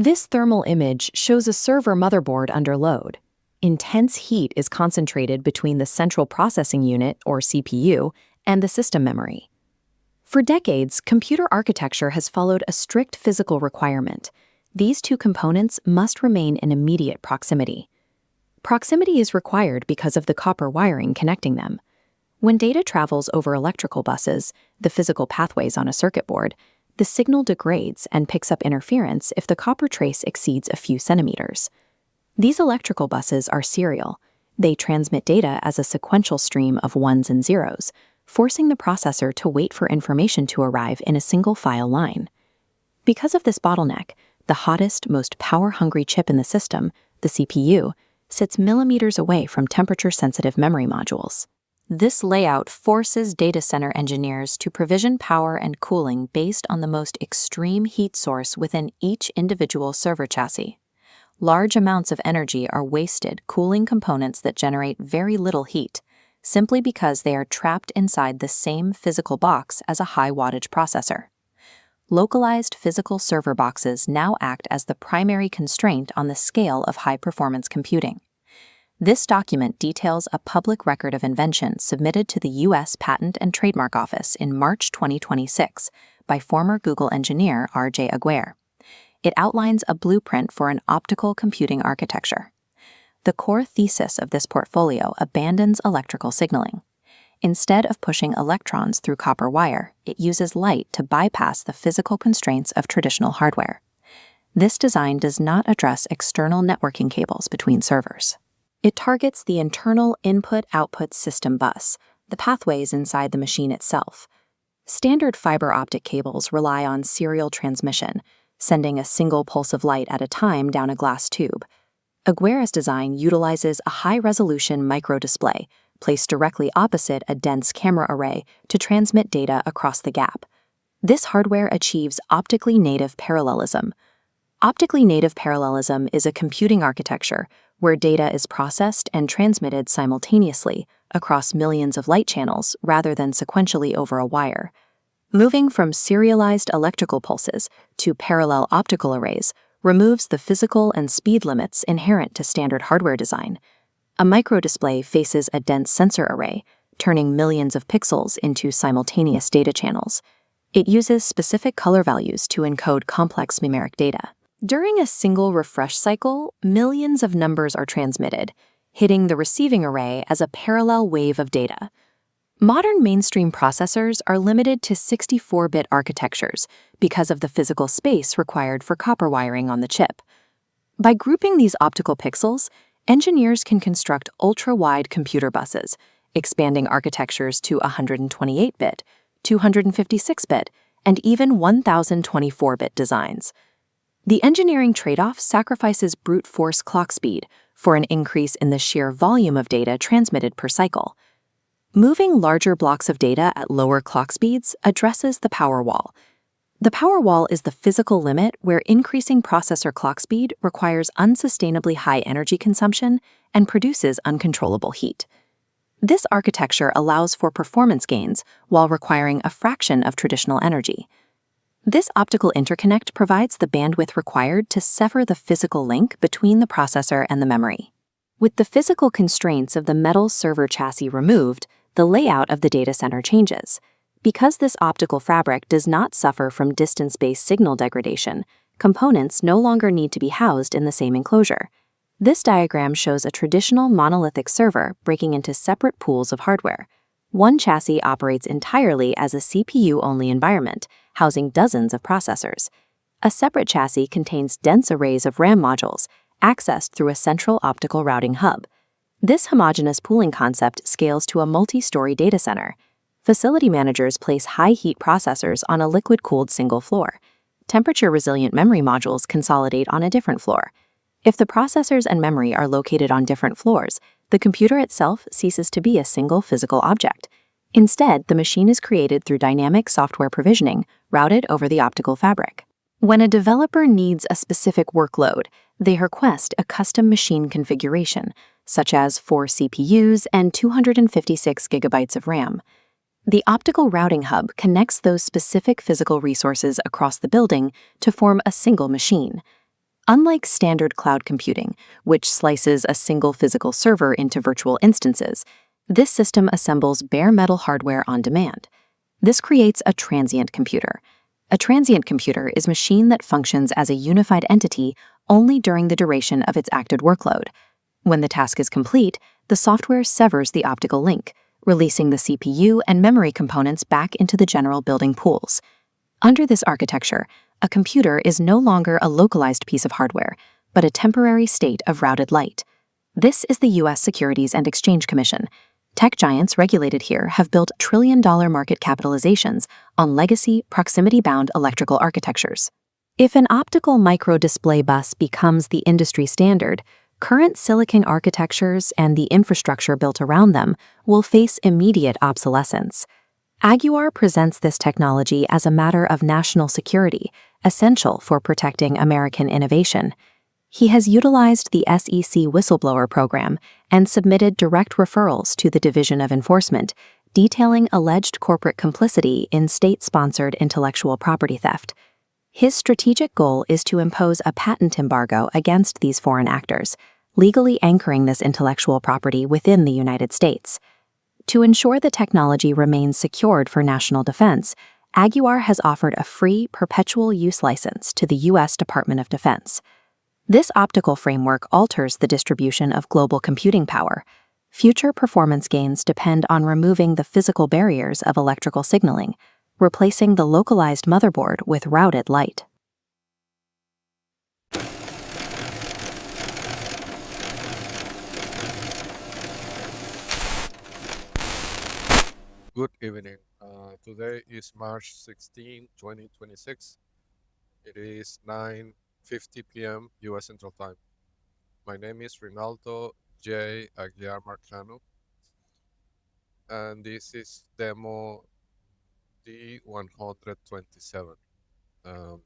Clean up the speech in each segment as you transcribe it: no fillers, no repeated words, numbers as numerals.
This thermal image shows a server motherboard under load. Intense heat is concentrated between the central processing unit, or CPU, and the system memory. For decades, computer architecture has followed a strict physical requirement. These two components must remain in immediate proximity. Proximity is required because of the copper wiring connecting them. When data travels over electrical buses, the physical pathways on a circuit board, the signal degrades and picks up interference if the copper trace exceeds a few centimeters. These electrical buses are serial. They transmit data as a sequential stream of ones and zeros, forcing the processor to wait for information to arrive in a single file line. Because of this bottleneck, the hottest, most power-hungry chip in the system, the CPU, sits millimeters away from temperature-sensitive memory modules. This layout forces data center engineers to provision power and cooling based on the most extreme heat source within each individual server chassis. Large amounts of energy are wasted cooling components that generate very little heat, simply because they are trapped inside the same physical box as a high-wattage processor. Localized physical server boxes now act as the primary constraint on the scale of high-performance computing. This document details a public record of invention submitted to the U.S. Patent and Trademark Office in March 2026 by former Google engineer R.J. Aguirre. It outlines a blueprint for an optical computing architecture. The core thesis of this portfolio abandons electrical signaling. Instead of pushing electrons through copper wire, it uses light to bypass the physical constraints of traditional hardware. This design does not address external networking cables between servers. It targets the internal input-output system bus, the pathways inside the machine itself. Standard fiber optic cables rely on serial transmission, sending a single pulse of light at a time down a glass tube. Aguirre's design utilizes a high-resolution microdisplay placed directly opposite a dense camera array to transmit data across the gap. This hardware achieves optically native parallelism. Optically native parallelism is a computing architecture where data is processed and transmitted simultaneously across millions of light channels rather than sequentially over a wire. Moving from serialized electrical pulses to parallel optical arrays removes the physical and speed limits inherent to standard hardware design. A microdisplay faces a dense sensor array, turning millions of pixels into simultaneous data channels. It uses specific color values to encode complex numeric data. During a single refresh cycle, millions of numbers are transmitted, hitting the receiving array as a parallel wave of data. Modern mainstream processors are limited to 64-bit architectures because of the physical space required for copper wiring on the chip. By grouping these optical pixels, engineers can construct ultra-wide computer buses, expanding architectures to 128-bit, 256-bit, and even 1024-bit designs. The engineering trade-off sacrifices brute force clock speed for an increase in the sheer volume of data transmitted per cycle. Moving larger blocks of data at lower clock speeds addresses the power wall. The power wall is the physical limit where increasing processor clock speed requires unsustainably high energy consumption and produces uncontrollable heat. This architecture allows for performance gains while requiring a fraction of traditional energy. This optical interconnect provides the bandwidth required to sever the physical link between the processor and the memory. With the physical constraints of the metal server chassis removed, the layout of the data center changes. Because this optical fabric does not suffer from distance-based signal degradation, components no longer need to be housed in the same enclosure. This diagram shows a traditional monolithic server breaking into separate pools of hardware. One chassis operates entirely as a CPU-only environment, housing dozens of processors. A separate chassis contains dense arrays of RAM modules, accessed through a central optical routing hub. This homogeneous pooling concept scales to a multi-story data center. Facility managers place high-heat processors on a liquid-cooled single floor. Temperature-resilient memory modules consolidate on a different floor. If the processors and memory are located on different floors, the computer itself ceases to be a single physical object. Instead, the machine is created through dynamic software provisioning, routed over the optical fabric. When a developer needs a specific workload, they request a custom machine configuration, such as 4 CPUs and 256 gigabytes of RAM. The optical routing hub connects those specific physical resources across the building to form a single machine. Unlike standard cloud computing, which slices a single physical server into virtual instances, this system assembles bare metal hardware on demand. This creates a transient computer. A transient computer is a machine that functions as a unified entity only during the duration of its active workload. When the task is complete, the software severs the optical link, releasing the CPU and memory components back into the general building pools. Under this architecture, a computer is no longer a localized piece of hardware, but a temporary state of routed light. This is the U.S. Securities and Exchange Commission. Tech giants regulated here have built trillion-dollar market capitalizations on legacy, proximity-bound electrical architectures. If an optical microdisplay bus becomes the industry standard, current silicon architectures and the infrastructure built around them will face immediate obsolescence. Aguiar presents this technology as a matter of national security, essential for protecting American innovation. He has utilized the SEC whistleblower program and submitted direct referrals to the Division of Enforcement, detailing alleged corporate complicity in state-sponsored intellectual property theft. His strategic goal is to impose a patent embargo against these foreign actors, legally anchoring this intellectual property within the United States. To ensure the technology remains secured for national defense, Aguiar has offered a free, perpetual use license to the U.S. Department of Defense. This optical framework alters the distribution of global computing power. Future performance gains depend on removing the physical barriers of electrical signaling, replacing the localized motherboard with routed light. Good evening. Today is March 16, 2026. It is 9:50 p.m. U.S. Central Time. My name is Rinaldo J. Aguiar Marcano, and this is demo D127. Um,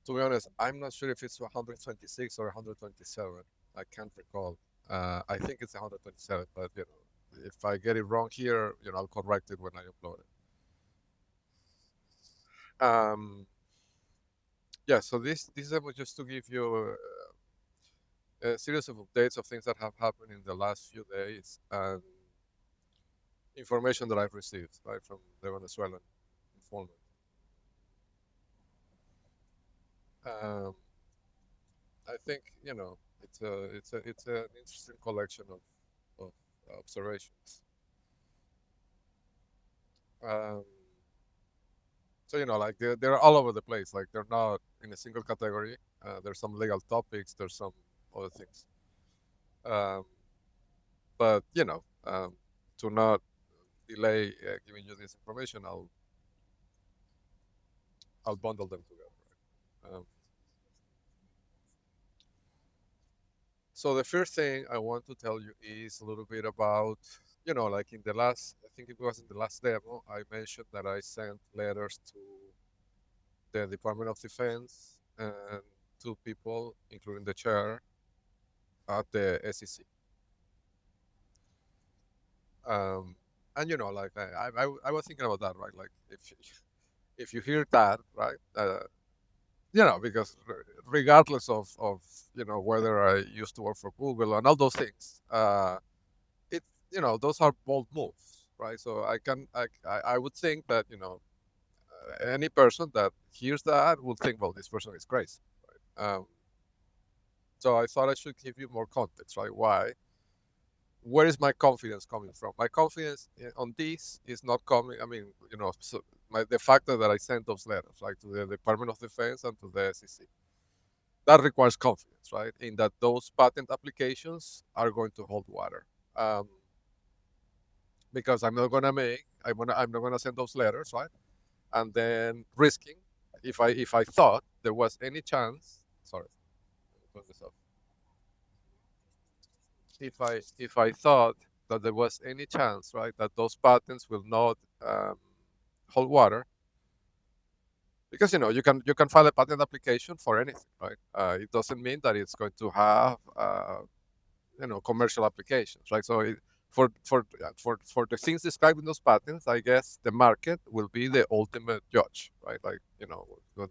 to be honest, I'm not sure if it's 126 or 127. I can't recall. I think it's 127, but if I get it wrong here, I'll correct it when I upload it. Yeah, so this was just to give you a series of updates of things that have happened in the last few days and information that I've received right from the Venezuelan informant. Um, I think it's an interesting collection of observations. Um, so like they're all over the place. Like they're not in a single category. There's some legal topics. There's some other things. Um, but to not delay giving you this information, I'll bundle them together. Right? So the first thing I want to tell you is a little bit about, like in the last, I think it was in the last demo, I mentioned that I sent letters to the Department of Defense and two people, including the chair at the SEC. Um, and like I was thinking about that, right? Like if you hear that, right? Because regardless of whether I used to work for Google and all those things, it those are bold moves, right? So I would think that any person that hears that would think, well, this person is crazy, right? So I thought I should give you more context, right? Where is my confidence coming from? My confidence on this is not coming. I mean, so the fact that I sent those letters, like to the Department of Defense and to the SEC, that requires confidence, right? In that those patent applications are going to hold water. Because I'm not gonna send those letters, right? And then risking, if I thought there was any chance, sorry, turn this off. If I thought that there was any chance, right, that those patents will not hold water, because you can file a patent application for anything, right? It doesn't mean that it's going to have commercial applications, right? So for the things described in those patents, I guess the market will be the ultimate judge, right? Like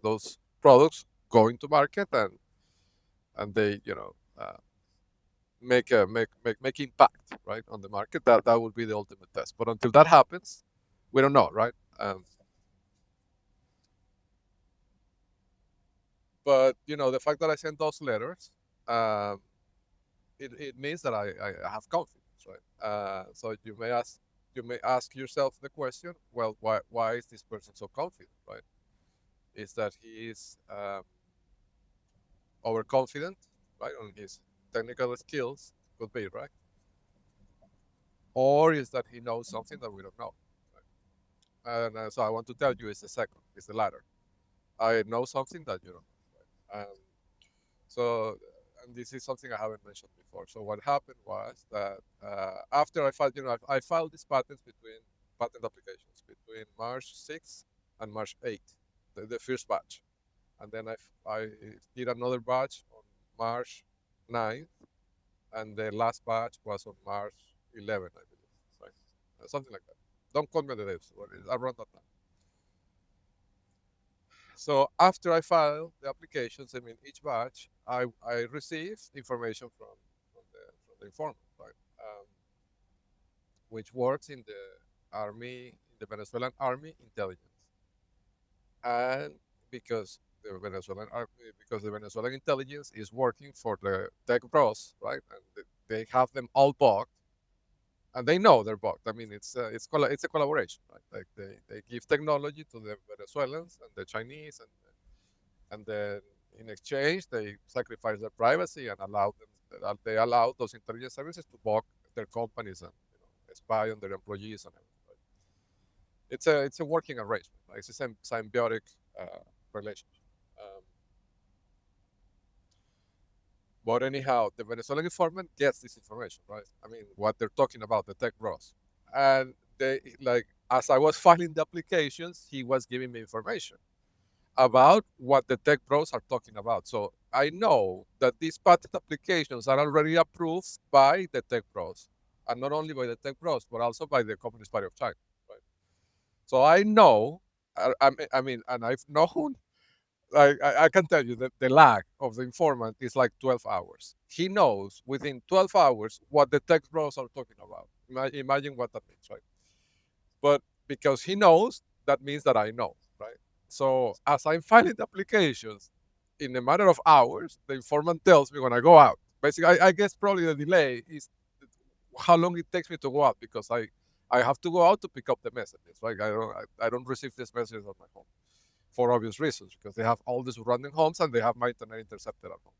those products going to market, and they, make impact, right, on the market. That would be the ultimate test. But until that happens, we don't know, right? But the fact that I sent those letters, um, it means that I have confidence, right? So you may ask yourself the question, well, why is this person so confident, right? Is that he is overconfident, right, on his technical skills? Could be, right? Or is that he knows something that we don't know? Right? And so I want to tell you, it's the second, it's the latter. I know something that you don't know. Right? So, and this is something I haven't mentioned before. So what happened was that after I filed, I filed these patents between patent applications between March 6th and March 8th, the first batch, and then I did another batch on March 9th, and the last batch was on March 11th, I believe, right? Something like that. Don't quote me on the dates, but it's around that time. So after I filed the applications, I mean each batch, I received information from the informant, right? Which works in the Venezuelan Army intelligence, and because the Venezuelan intelligence is working for the tech bros, right? And they have them all bugged, and they know they're bugged. I mean, it's a collaboration, right? Like they give technology to the Venezuelans and the Chinese, and then in exchange they sacrifice their privacy and they allow those intelligence services to bug their companies and spy on their employees and everything. Right? It's a working arrangement. Right? It's a symbiotic relationship. Um, but anyhow, the Venezuelan informant gets this information, right? I mean, what they're talking about, the tech bros, and they like as I was filing the applications, he was giving me information about what the tech pros are talking about. So I know that these patent applications are already approved by the tech pros, and not only by the tech pros, but also by the Communist Party of China. Right? So I know, I mean, and I've known, like, I can tell you that the lag of the informant is like 12 hours. He knows within 12 hours what the tech pros are talking about. Imagine what that means, right? But because he knows, that means that I know, right? So as I'm filing the applications, in a matter of hours, the informant tells me when I go out. Basically, I guess probably the delay is how long it takes me to go out because I have to go out to pick up the messages. Right? I don't receive these messages at my home for obvious reasons because they have all these random homes and they have my internet intercepted at home.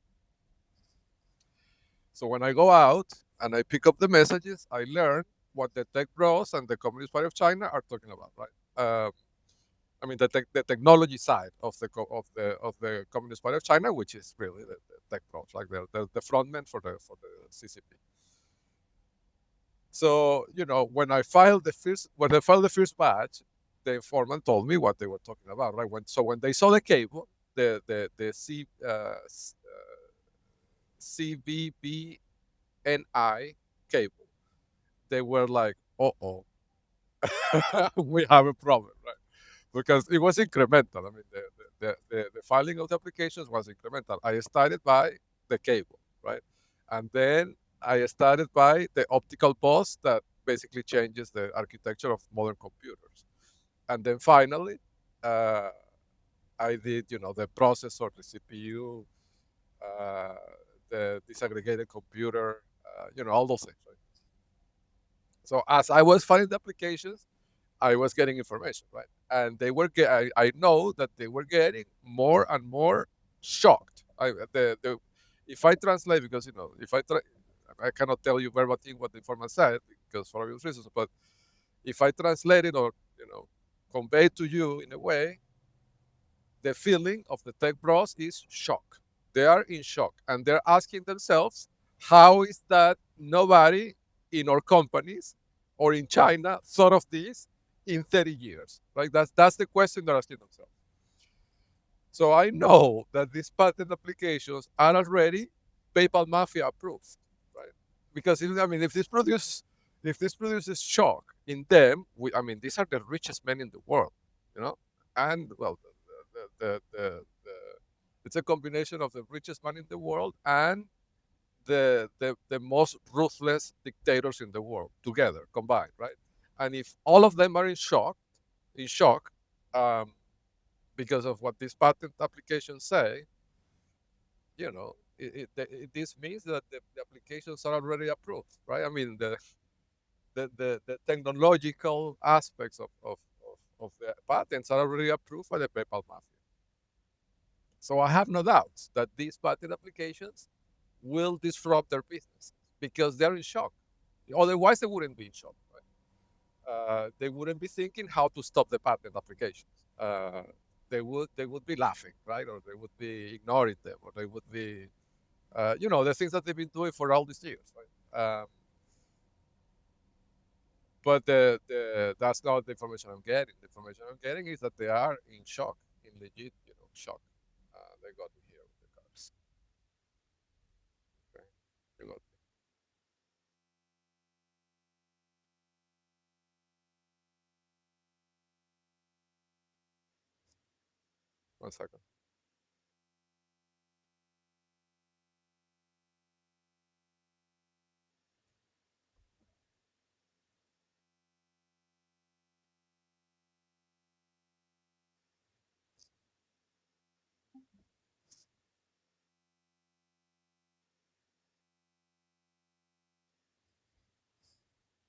So when I go out and I pick up the messages, I learn what the tech bros and the Communist Party of China are talking about, right? I mean, the technology side of the Communist Party of China, which is really the tech bros, like the frontmen for the CCP. So when I filed the first batch, the informant told me what they were talking about, right? When they saw the cable, the CBBNI cable, they were like, oh, we have a problem, right? Because it was incremental. I mean, the filing of the applications was incremental. I started by the cable, right? And then I started by the optical bus that basically changes the architecture of modern computers. And then finally, uh, I did, the processor, the CPU, uh, the disaggregated computer, all those things, right? So as I was filing the applications, I was getting information, right? And I know that they were getting more and more shocked. If I translate, because if I cannot tell you verbatim what the informant said because for obvious reasons. But if I translate it or convey it to you in a way, the feeling of the tech bros is shock. They are in shock and they're asking themselves, how is that nobody in our companies or in China thought of this in 30 years? Right? That's the question they're asking themselves. So I know that these patent applications are already PayPal Mafia approved, right? Because I mean, if this produces shock in them, I mean, these are the richest men in the world, you know, and well, the It's a combination of the richest man in the world and the most ruthless dictators in the world together, combined, right? And if all of them are in shock, um, because of what these patent applications say, this means that the applications are already approved, right? I mean, the technological aspects of the patents are already approved by the PayPal mafia. So I have no doubts that these patent applications will disrupt their business because they're in shock. Otherwise, they wouldn't be in shock. Right? They wouldn't be thinking how to stop the patent applications. They would be laughing, right? Or they would be ignoring them, or they would be, the things that they've been doing for all these years, right? But that's not the information I'm getting. The information I'm getting is that they are in shock, in legit, shock. They got me here with the cars. Okay, they got me. 1 second.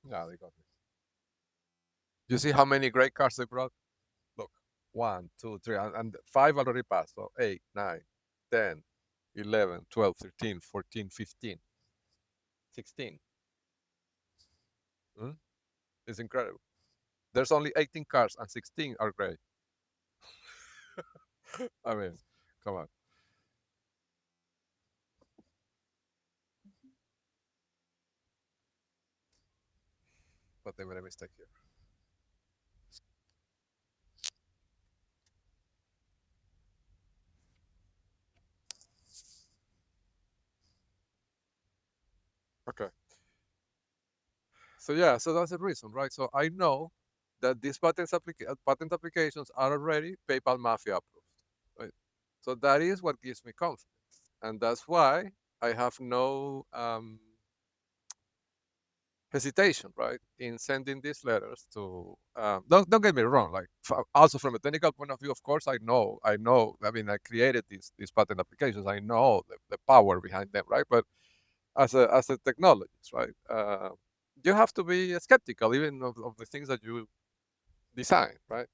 Yeah, they got me. You see how many great cars they brought? Look, 1, 2, 3, and five already passed. So 8, 9, 10, 11, 12, 13, 14, 15, 16. Hmm? It's incredible. There's only 18 cars and 16 are great. I mean, come on. But they made a mistake here. Okay. So yeah, so that's the reason, right? So I know that these patent applications are already PayPal Mafia approved, right? So that is what gives me confidence, and that's why I have no hesitation, right, in sending these letters to. Don't get me wrong. Like also from a technical point of view, of course, I know. I mean, I created these patent applications. I know the power behind them, right? But as a technologist, right, you have to be skeptical even of the things that you design, right?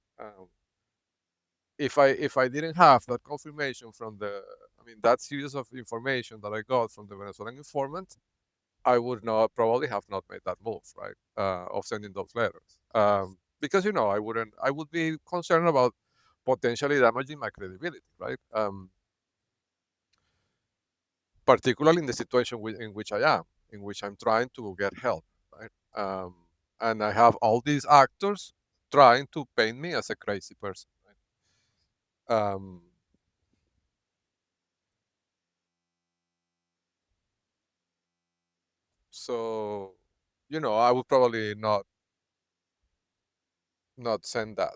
If I didn't have that confirmation from that series of information that I got from the Venezuelan informant, I would not probably have not made that move, right? Of sending those letters, because I would be concerned about potentially damaging my credibility, right? Particularly in the situation in which I am, in which I'm trying to get help, right? And I have all these actors trying to paint me as a crazy person, right? So, I would probably not send that.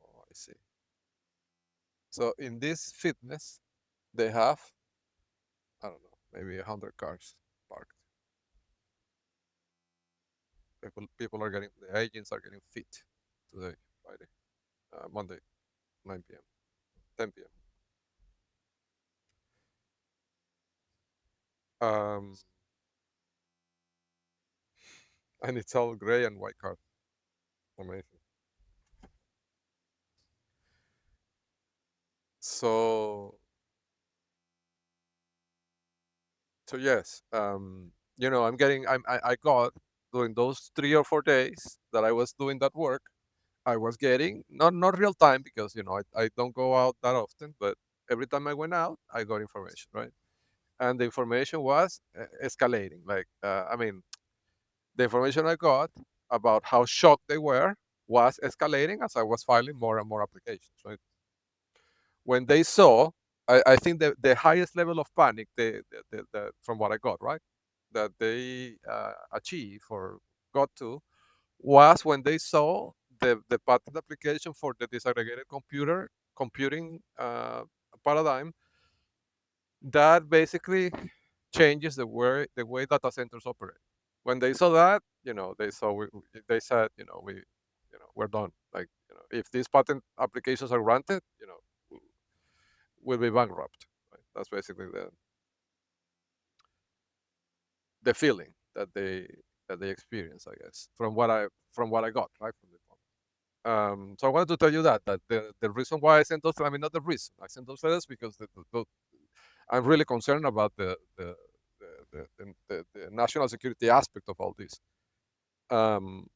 Oh, I see. So in this fitness, they have, I don't know, maybe 100 cars parked. People are getting, the agents are getting fit today, Friday, Monday, 9 p.m., 10 p.m. And it's all gray and white cars. Amazing. So, so yes, I got during those 3 or 4 days that I was doing that work, I was getting not real time because I don't go out that often, but every time I went out, I got information, right? And the information was escalating. Like, the information I got about how shocked they were was escalating as I was filing more and more applications, right? When they saw, I think the highest level of panic, from what I got, right, that they achieved or got to, was when they saw the patent application for the disaggregated computing paradigm that basically changes the way data centers operate. When they saw that, they said, we're done. Like, if these patent applications are granted, we'll be bankrupt. Right? That's basically the feeling that they experience, I guess, from what I got right from the phone. So I wanted to tell you that the reason why I sent those, I mean, not the reason I sent those letters, because I'm really concerned about the national security aspect of all this. Um,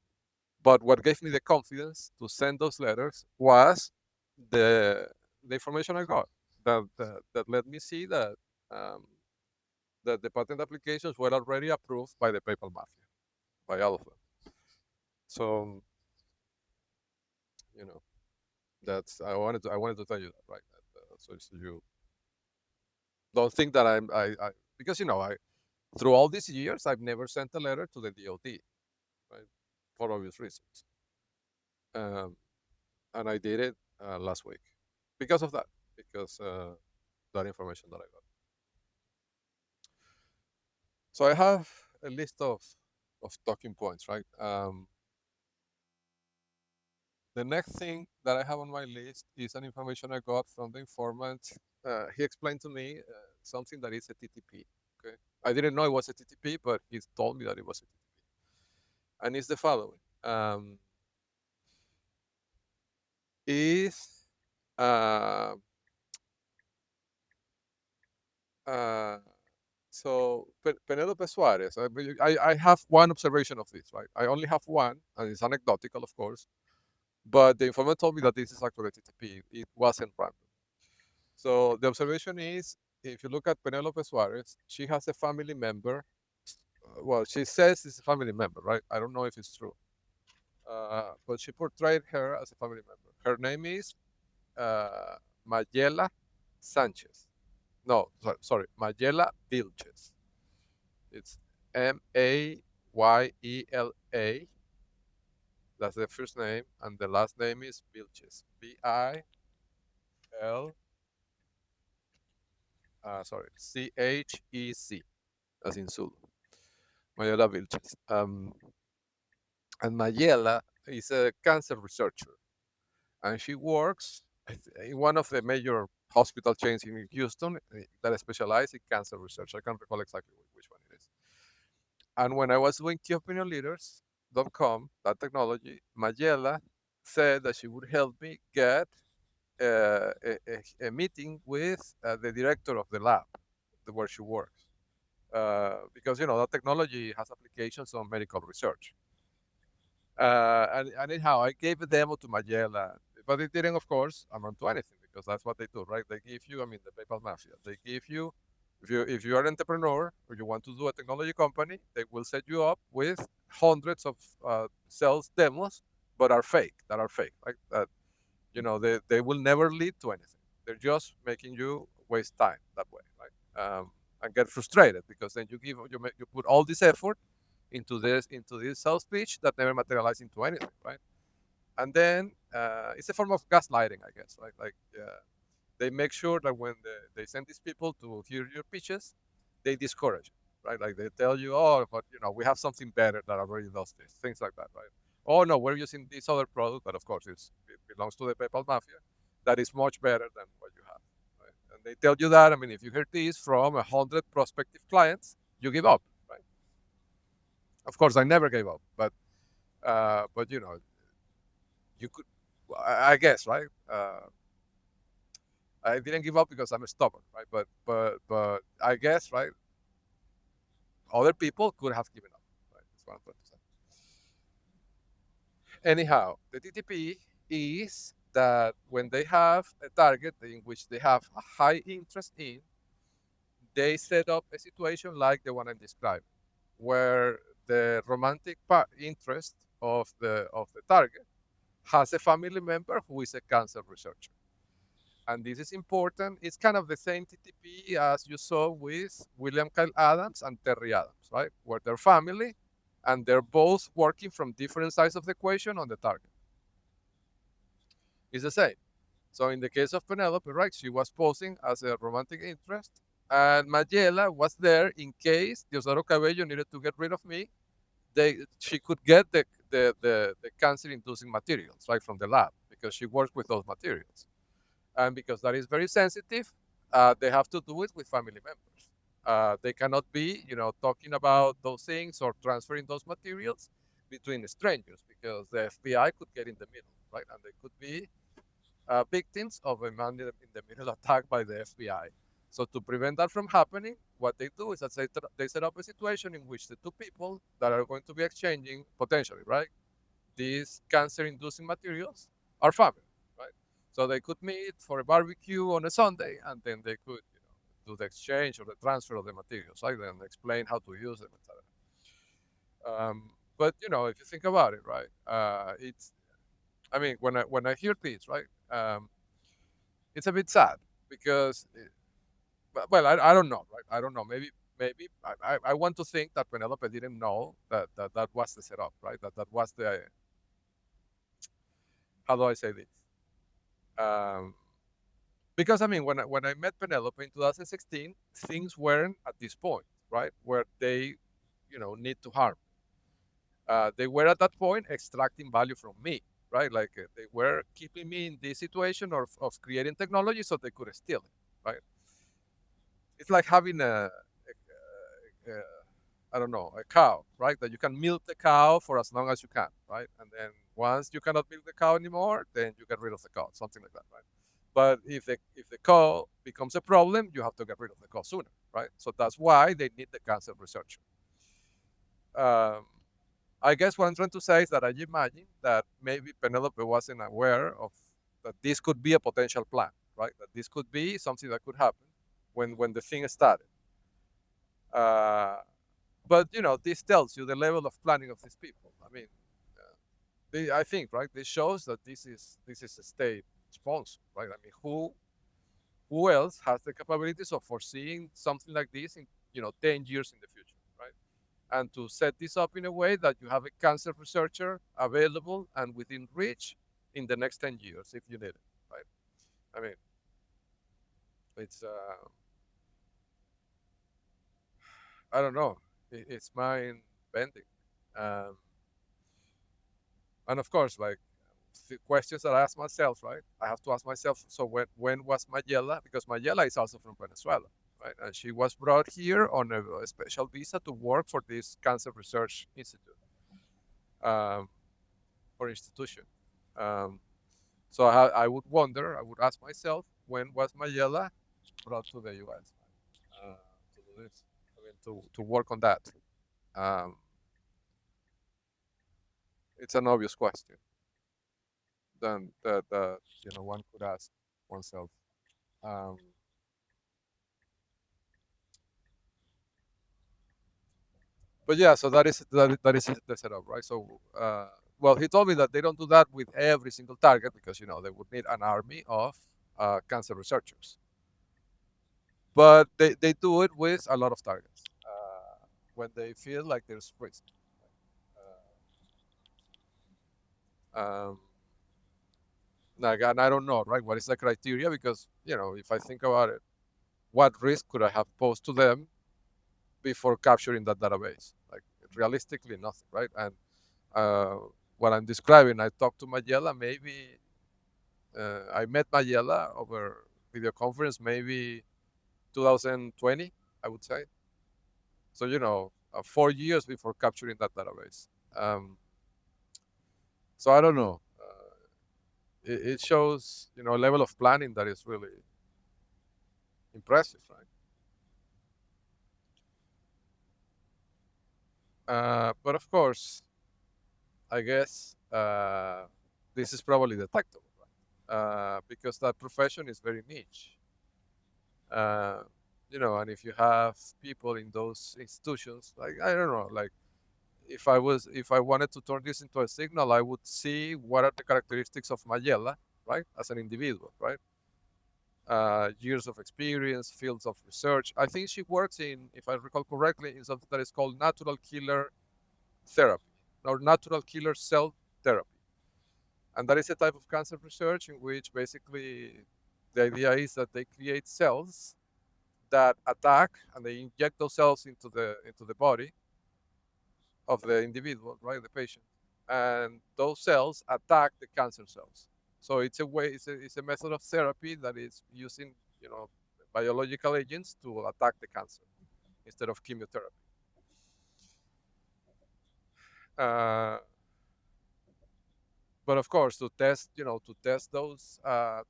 but what gave me the confidence to send those letters was the the information I got that let me see um, that the patent applications were already approved by the PayPal mafia, by all of them. So, you know, that's I wanted to tell you that, right? So you don't think that I because I through all these years I've never sent a letter to the DOT, right? For obvious reasons, um, and I did it last week because of that, because that information that I got. So I have a list of talking points, right? The next thing that I have on my list is an information I got from the informant. He explained to me something that is a TTP. Okay, I didn't know it was a TTP, but he told me that it was a TTP, and it's the following: is uh, uh, so Penelope Suarez. I have one observation of this, right? I only have one, and it's anecdotal, of course. But the informant told me that this is actually a TTP. It wasn't random. So the observation is, if you look at Penelope Suarez, she has a family member. Well, she says it's a family member, right? I don't know if it's true, but she portrayed her as a family member. Her name is uh, Mayela Sanchez. No, sorry, Mayela Vilches. It's Mayela. That's the first name, and the last name is Vilches. Bil. Sorry, Chec, as in Zulu. Mayela Vilches. And Mayela is a cancer researcher, and she works in one of the major hospital chains in Houston that specialize in cancer research. I can't recall exactly which one it is. And when I was doing keyopinionleaders.com, that technology, Mayela said that she would help me get a meeting with the director of the lab where she works. Because that technology has applications on medical research. And anyhow, I gave a demo to Mayela, but it didn't, of course, amount to anything, because that's what they do, right? They give you, I mean, the PayPal mafia. They give you, if you are an entrepreneur or you want to do a technology company, they will set you up with hundreds of sales demos, but are fake. That are fake, right? That they will never lead to anything. They're just making you waste time that way, right? And get frustrated, because then you put all this effort into this sales pitch that never materialized into anything, right? And then it's a form of gaslighting, I guess, right? Like they make sure that when they send these people to hear your pitches, they discourage it, right? Like they tell you, oh, but we have something better that already does this, things like that, right? Oh no, we're using this other product that, of course, it belongs to the PayPal mafia, that is much better than what you have, right? And they tell you that. I mean, if you hear this from 100 prospective clients, you give up, right? Of course, I never gave up, but you could, I guess, right? I didn't give up because I'm stubborn, right? But I guess, right, other people could have given up, right? That's what I'm trying to say. Anyhow, the TTP is that when they have a target in which they have a high interest in, they set up a situation like the one I'm describing, where the romantic interest of the target has a family member who is a cancer researcher. And this is important. It's kind of the same TTP as you saw with William Kyle Adams and Terry Adams, right? Where they're family and they're both working from different sides of the equation on the target. It's the same. So in the case of Penelope, right, she was posing as a romantic interest, and Mayela was there in case Diosdado Cabello needed to get rid of me. She could get the cancer-inducing materials right from the lab because she works with those materials, and because that is very sensitive, they have to do it with family members. They cannot be, talking about those things or transferring those materials between strangers because the FBI could get in the middle, right? And they could be victims of a man in the middle attack by the FBI. So to prevent that from happening, what they do is that they set up a situation in which the two people that are going to be exchanging potentially, right, these cancer-inducing materials are family, right? So they could meet for a barbecue on a Sunday, and then they could, do the exchange or the transfer of the materials, right, and explain how to use them, etc. But if you think about it, right, it's. I mean, when I hear this, right, it's a bit sad because, well, I don't know, right? I don't know. Maybe I want to think that Penelope didn't know that was the setup, right? That was the, how do I say this? Um, because I mean, when I met Penelope in 2016, things weren't at this point, right, where they, need to harm. They were at that point extracting value from me, right? Like they were keeping me in this situation of creating technology so they could steal it, right? It's like having a I don't know, a cow, right? That you can milk the cow for as long as you can, right? And then once you cannot milk the cow anymore, then you get rid of the cow, something like that, right? But if the cow becomes a problem, you have to get rid of the cow sooner, right? So that's why they need the cancer researcher. Um, I guess what I'm trying to say is that I imagine that maybe Penelope wasn't aware of that this could be a potential plan, right? That this could be something that could happen when the thing started. Uh, but this tells you the level of planning of these people. I mean, I think, right, this shows that this is a state sponsor, right? I mean, who else has the capabilities of foreseeing something like this in 10 years in the future, right? And to set this up in a way that you have a cancer researcher available and within reach in the next 10 years if you need it, right? I mean, it's I don't know, it's mind bending. Um, and of course, like the questions that I ask myself, right? I have to ask myself, so when was Mayela? Because Mayela is also from Venezuela, right? And she was brought here on a special visa to work for this cancer research institute, um, or institution. Um, so I would wonder, I would ask myself, when was Mayela brought to the U.S. To do this? I mean, to work on that. Um, it's an obvious question then that one could ask oneself. Um, but yeah, so that is the setup, right? So, well, he told me that they don't do that with every single target because they would need an army of cancer researchers, but they do it with a lot of targets when they feel like there's risk. Um, and I don't know, right? What is the criteria? Because if I think about it, what risk could I have posed to them before capturing that database? Like realistically, nothing, right? And uh, what I'm describing, I talked to Mayela. Maybe I met Mayela over video conference, maybe 2020, I would say. So 4 years before capturing that database. So I don't know. It shows a level of planning that is really impressive, right? But of course, I guess this is probably detectable, right? Because that profession is very niche. Uh, and if you have people in those institutions, like I don't know, like if I wanted to turn this into a signal, I would see what are the characteristics of Mayela, right, as an individual, right? Years of experience, fields of research. I think she works in, if I recall correctly, in something that is called natural killer therapy or natural killer cell therapy. And that is a type of cancer research in which basically the idea is that they create cells that attack, and they inject those cells into the body of the individual, right, the patient, and those cells attack the cancer cells. So it's a way, it's a method of therapy that is using, you know, biological agents to attack the cancer instead of chemotherapy. Uh, but of course, to test, to test those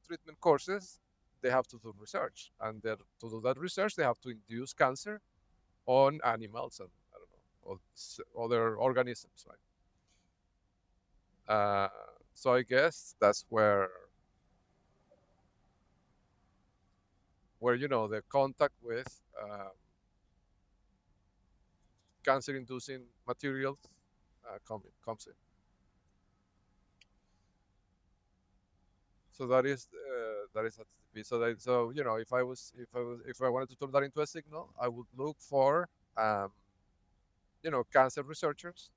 treatment courses, they have to do research, and to do that research, they have to induce cancer on animals and I don't know, other organisms, right? Uh, so I guess that's where the contact with cancer-inducing materials comes in. So that is HTTP. So if I wanted to turn that into a signal, I would look for um, cancer researchers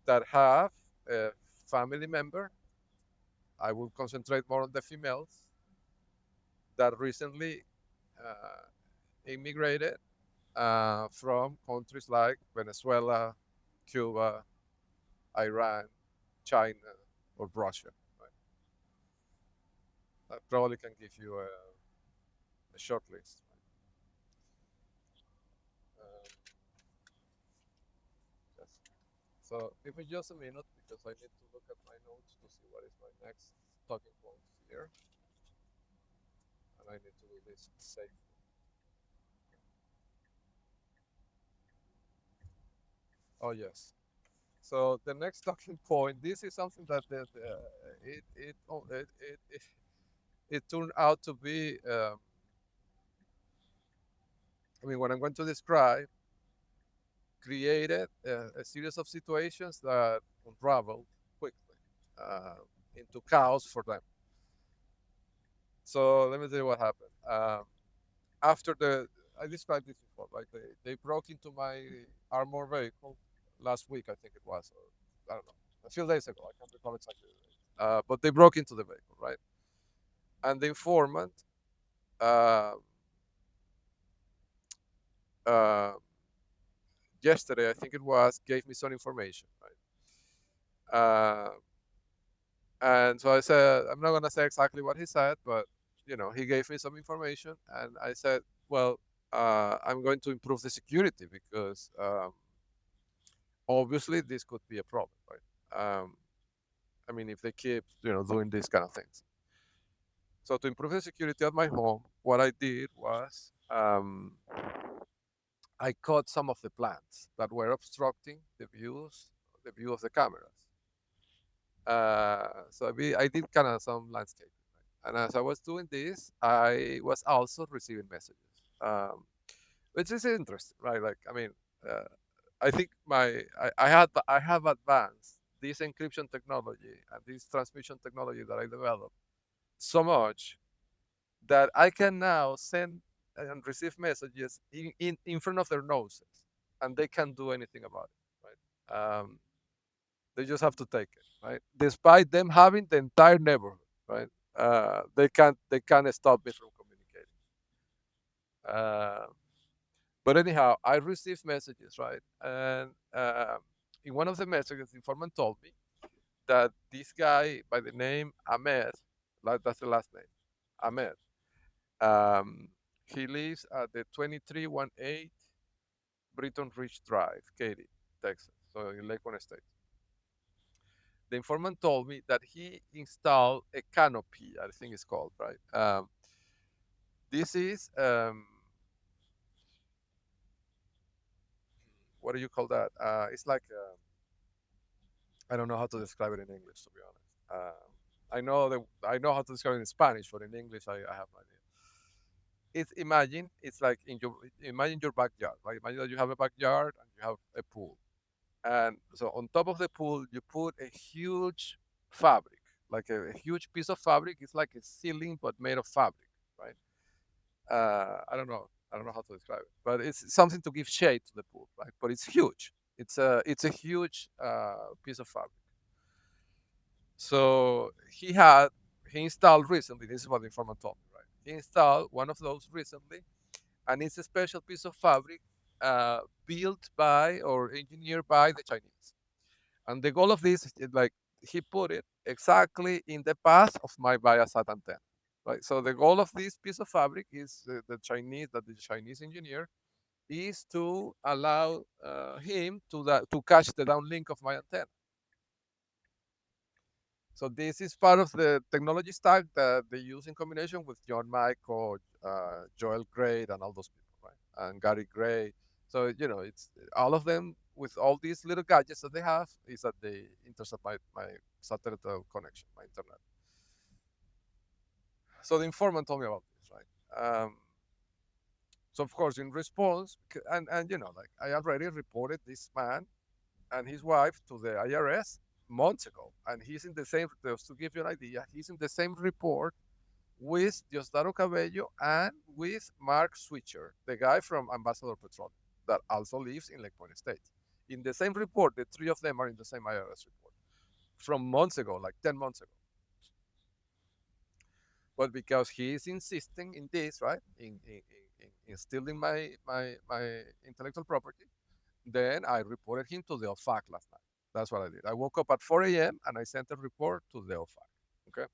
that have a family member. I will concentrate more on the females that recently uh, immigrated from countries like Venezuela, Cuba, Iran, China, or Russia. Right? That probably can give you a short list. Right? Yes. So give me just a minute because I need to look at my notes to see what is my next talking point here, and I need to do this safely. Oh yes. So the next talking point. This is something that it turned out to be. I mean, what I'm going to describe created a series of situations that unraveled quickly uh, into chaos for them. So let me tell you what happened. After I described this before, right? They broke into my armor vehicle last week, I think it was, or I don't know, a few days ago. I can't recall exactly the date. But they broke into the vehicle, right? And the informant uh, uh, yesterday, I think it was, gave me some information, right? And so I said, I'm not going to say exactly what he said, but he gave me some information, and I said, well, I'm going to improve the security because obviously this could be a problem, right? I mean, if they keep, doing these kind of things. So to improve the security at my home, what I did was I cut some of the plants that were obstructing the view of the cameras. I did kind of some landscaping, right? And as I was doing this, I was also receiving messages, which is interesting, right? Like, I mean, uh, I think I have advanced this encryption technology and this transmission technology that I developed so much that I can now send and receive messages in front of their noses, and they can't do anything about it, right? They just have to take it, right? Despite them having the entire neighborhood, right? They can't stop me from communicating. Uh, but anyhow, I received messages, right? And in one of the messages, the informant told me that this guy by the name Ahmed, like that's the last name, Ahmed. Um, he lives at the 2318 Britton Ridge Drive, Katy, Texas, so in Lakeland State. The informant told me that he installed a canopy, I think it's called, right? This is, what do you call that? It's like, I don't know how to describe it in English, to be honest. I know how to describe it in Spanish, but in English, I have no idea. It's like imagine your backyard, right? Imagine that you have a backyard and you have a pool. And so on top of the pool, you put a huge fabric, like a huge piece of fabric. It's like a ceiling, but made of fabric, right? I don't know how to describe it, but it's something to give shade to the pool, right? But it's huge. It's a huge piece of fabric. So he installed recently. This is what the informant told me, right? He installed one of those recently, and it's a special piece of fabric built by or engineered by the Chinese. And the goal of this is like he put it exactly in the path of my Viasat antenna. Right. So the goal of this piece of fabric is the Chinese engineer is to allow him to catch the downlink of my antenna. So this is part of the technology stack that they use in combination with John Michael, Joel Gray, and all those people, right? And Gary Gray. So it's all of them with all these little gadgets that they have is that they intercept my satellite connection, my internet. So the informant told me about this, right? So of course, in response, and like I already reported this man and his wife to the IRS months ago, and he's in the same. Just to give you an idea, he's in the same report with Diosdado Cabello and with Mark Switcher, the guy from Ambassador Petroleum that also lives in Lake Point State. In the same report, the three of them are in the same IRS report from months ago, like 10 months ago. But because he is insisting in this, right, in stealing my intellectual property, then I reported him to the OFAC last night. That's what I did. I woke up at 4 a.m. and I sent a report to the OFAC. Okay.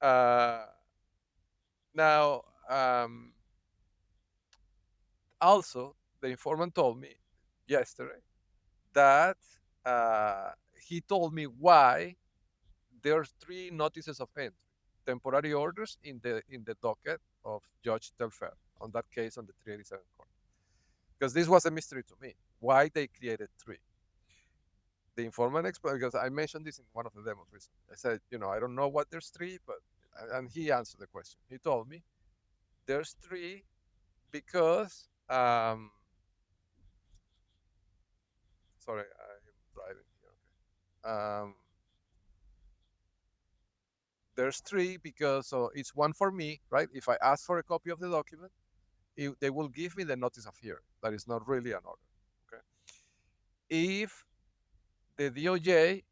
Uh, now, also, the informant told me yesterday that he told me why there's three notices of entry, temporary orders in the docket of Judge Telfair on that case on the 387 court. Because this was a mystery to me, why they created three. The informant explained, because I mentioned this in one of the demos recently. I said, I don't know what there's three, but and he answered the question. He told me there's three because sorry, I'm driving here. Okay. There's three because so it's one for me, right? If I ask for a copy of the document, they will give me the notice of hearing. That is not really an order. Okay. If the DOJ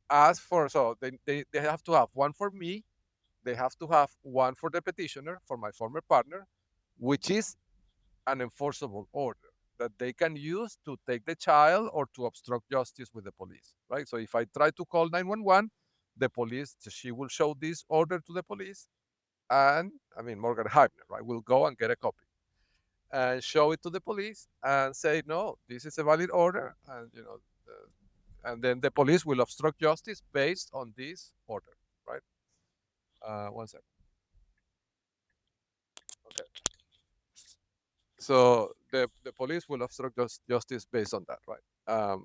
asks for, so they have to have one for me, they have to have one for the petitioner, for my former partner, which is an enforceable order that they can use to take the child or to obstruct justice with the police, right? So if I try to call 911, the police, she will show this order to the police, and I mean, Morgan Heibner, right, will go and get a copy and show it to the police and say, no, this is a valid order, and and then the police will obstruct justice based on this order, right? One second. Okay. So the police will obstruct justice based on that, right?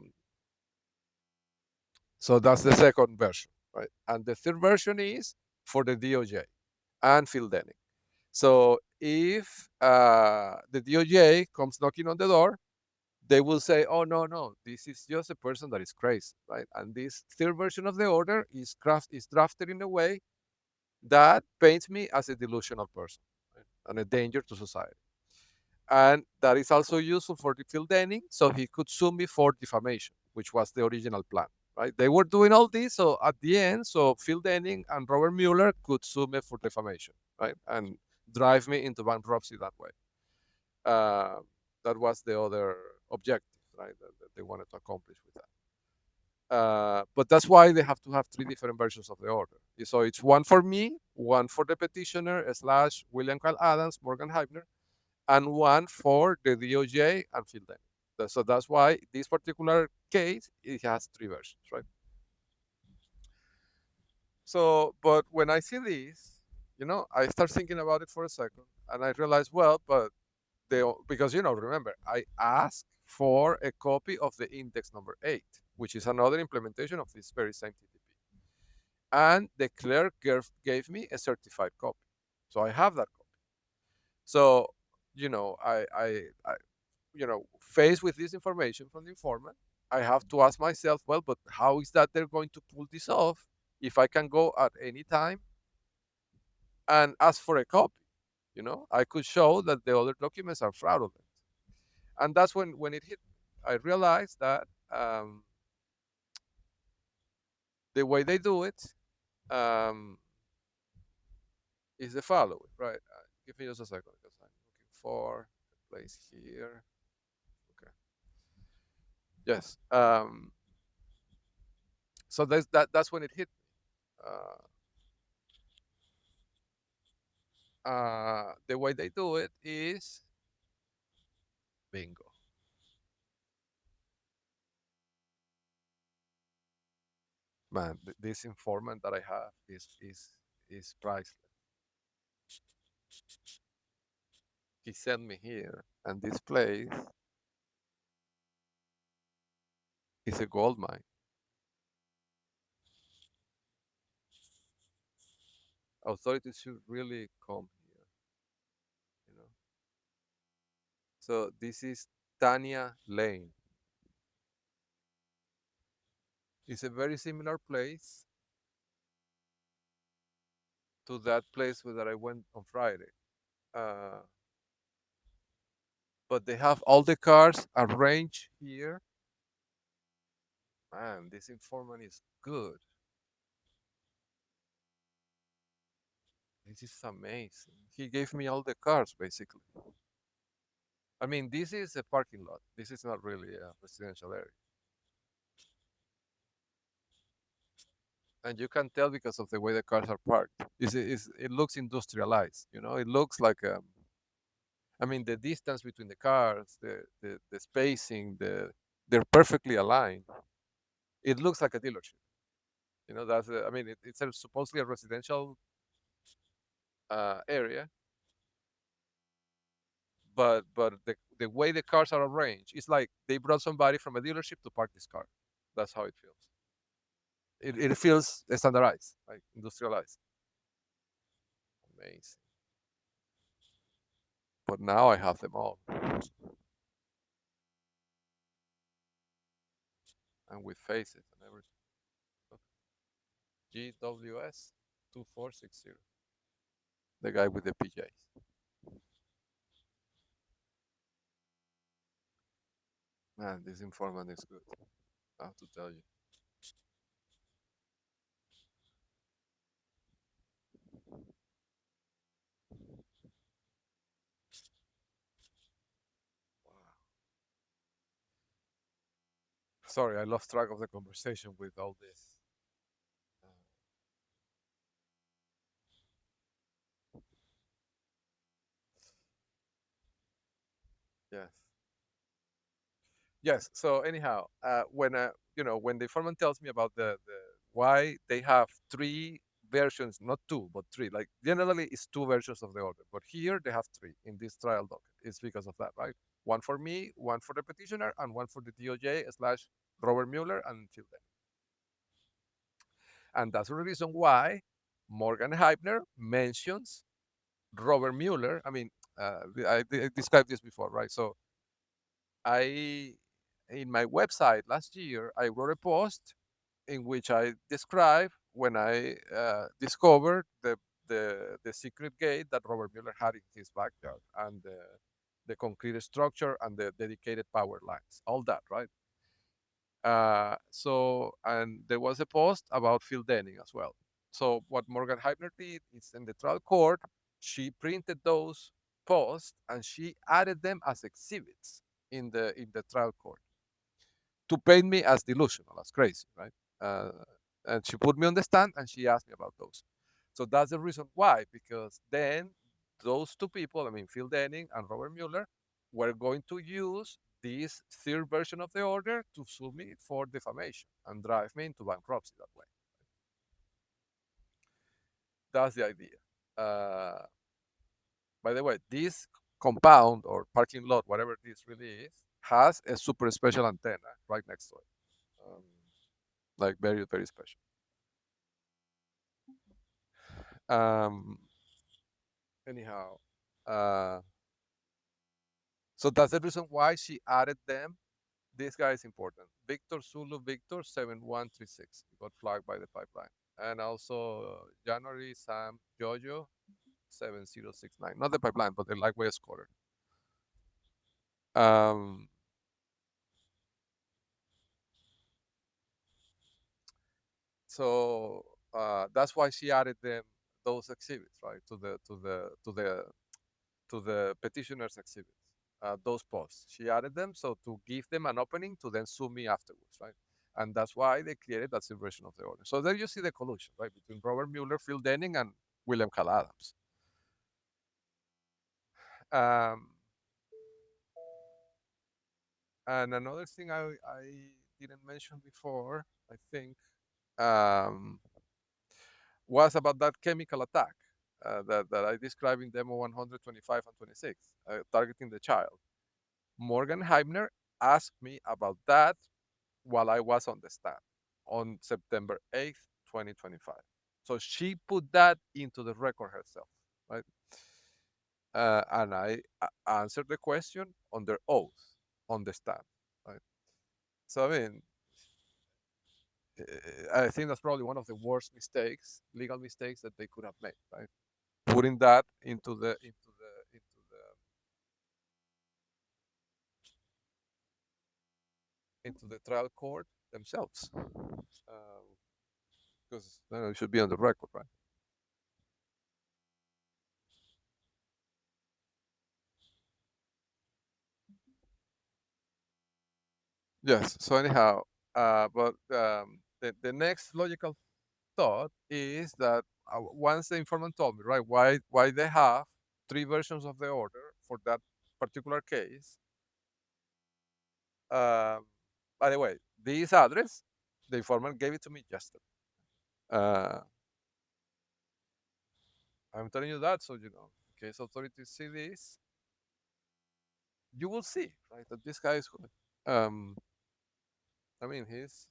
So that's the second version, right? And the third version is for the DOJ and Phil Denning. So if the DOJ comes knocking on the door, they will say, "Oh no, no, this is just a person that is crazy," right? And this third version of the order is drafted in a way that paints me as a delusional person, right? And a danger to society. And that is also useful for the Phil Denning, so he could sue me for defamation, which was the original plan. Right? They were doing all this, so at the end, so Phil Denning and Robert Mueller could sue me for defamation, right, and drive me into bankruptcy that way. Uh, that was the other objective, right, that they wanted to accomplish with that. But that's why they have to have three different versions of the order. So it's one for me, one for the petitioner slash William Kyle Adams, Morgan Heibner, and one for the DOJ and Phil Denning. So that's why this particular case it has three versions, right? So, but when I see this, I start thinking about it for a second, and I realize, well, but because remember, I asked for a copy of the index number 8, which is another implementation of this very same TTP, and the clerk gave me a certified copy, so I have that copy. So, faced with this information from the informant, I have to ask myself, well, but how is that they're going to pull this off if I can go at any time and ask for a copy? I could show that the other documents are fraudulent. And that's when it hit me. I realized that The way they do it um, is the following, right? Give me just a second because I'm looking for a place here. Okay. Yes. So that's when it hit me. The way they do it is bingo. Man, this informant that I have is priceless. He sent me here, and this place is a gold mine. Authorities should really come here, you know. So this is Tanya Lane. It's a very similar place to that place where that I went on Friday. Uh, but they have all the cars arranged here. Man, this informant is good. This is amazing. He gave me all the cars basically. I mean, this is a parking lot. This is not really a residential area. And you can tell because of the way the cars are parked. It looks industrialized, you know. It looks like I mean, the distance between the cars, the spacing, they're perfectly aligned. It looks like a dealership. You know, I mean, it's supposedly a residential area, but the way the cars are arranged, it's like they brought somebody from a dealership to park this car. That's how it feels. It feels standardized, like industrialized. Amazing. But now I have them all, and with faces and everything. GWS 2460. The guy with the PJs. Man, this informant is good. I have to tell you. Wow. Sorry, I lost track of the conversation with all this. Uh, yes. Yes. So anyhow, when the informant tells me about the why they have three versions, not two, but three. Like generally, it's two versions of the order, but here they have three in this trial docket. It's because of that, right? One for me, one for the petitioner, and one for the DOJ slash Robert Mueller and Phil Denny. And that's the reason why Morgan Heibner mentions Robert Mueller. I mean, I described this before, right? So I, in my website last year, I wrote a post in which I describe when I discovered the secret gate that Robert Mueller had in his backyard and the concrete structure and the dedicated power lines, all that, right? And there was a post about Phil Denning as well. So what Morgan Heibner did is in the trial court, she printed those posts and she added them as exhibits in the trial court to paint me as delusional, as crazy, right? Uh, and she put me on the stand and she asked me about those. So that's the reason why, because then those two people, I mean, Phil Denning and Robert Mueller, were going to use this third version of the order to sue me for defamation and drive me into bankruptcy that way. That's the idea. Uh, by the way, this compound or parking lot, whatever this really is, has a super special antenna right next to it. Like very, very special. Um, anyhow, uh, so that's the reason why she added them. This guy is important. Victor Zulu Victor 7136 got flagged by the pipeline. And also January Sam Jojo 7069. Not the pipeline, but the lightweight scorer. Um, So that's why she added them those exhibits, right, to the petitioner's exhibits. Those posts, she added them so to give them an opening to then sue me afterwards, right? And that's why they created that subversion of the order. So there you see the collusion, right, between Robert Mueller, Phil Denning, and William Cal Adams. Um, and another thing I didn't mention before, I think, um, was about that chemical attack that I described in demo 125 and 26, targeting the child. Morgan Heibner asked me about that while I was on the stand on September 8th, 2025. So she put that into the record herself, right? And I answered the question under oath on the stand, right? So, I mean, I think that's probably one of the worst mistakes, legal mistakes that they could have made, right? Putting that into the trial court themselves, because it should be on the record, right? Yes. So anyhow, but the next logical thought is that once the informant told me, right, why they have three versions of the order for that particular case. Um, by the way, this address, the informant gave it to me yesterday. Uh, I'm telling you that so you know, in case authorities see this, you will see, right, that this guy is, I mean, he's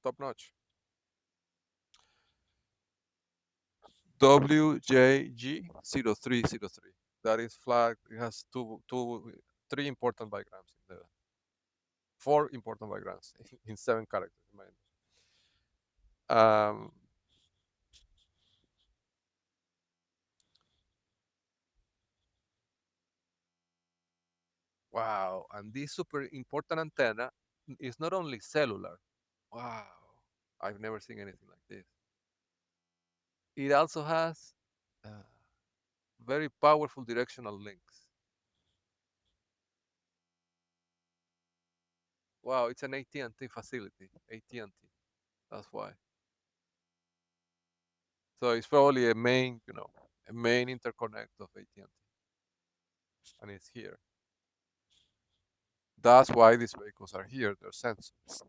top notch. WJG0303. That is flagged. It has three important bigrams in there. Four important bigrams in 7 characters. Um, wow. And this super important antenna is not only cellular. Wow. I've never seen anything like this. It also has uh, very powerful directional links. Wow, it's an AT&T facility. AT&T. That's why. So it's probably a main interconnect of AT&T, and it's here. That's why these vehicles are here. They're sensors,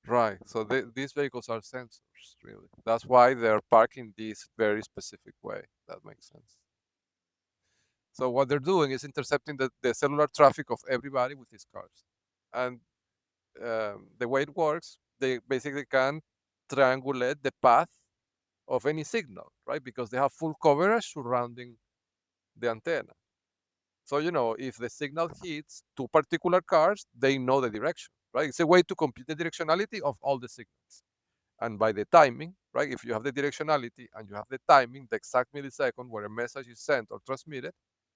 right? So these vehicles are sensors, really. That's why they're parked in this very specific way. That makes sense. So what they're doing is intercepting the cellular traffic of everybody with these cars, and the way it works, they basically can triangulate the path of any signal, right? Because they have full coverage surrounding the antenna. So, if the signal hits two particular cars, they know the direction, right? It's a way to compute the directionality of all the signals. And by the timing, right? If you have the directionality and you have the timing, the exact millisecond where a message is sent or transmitted,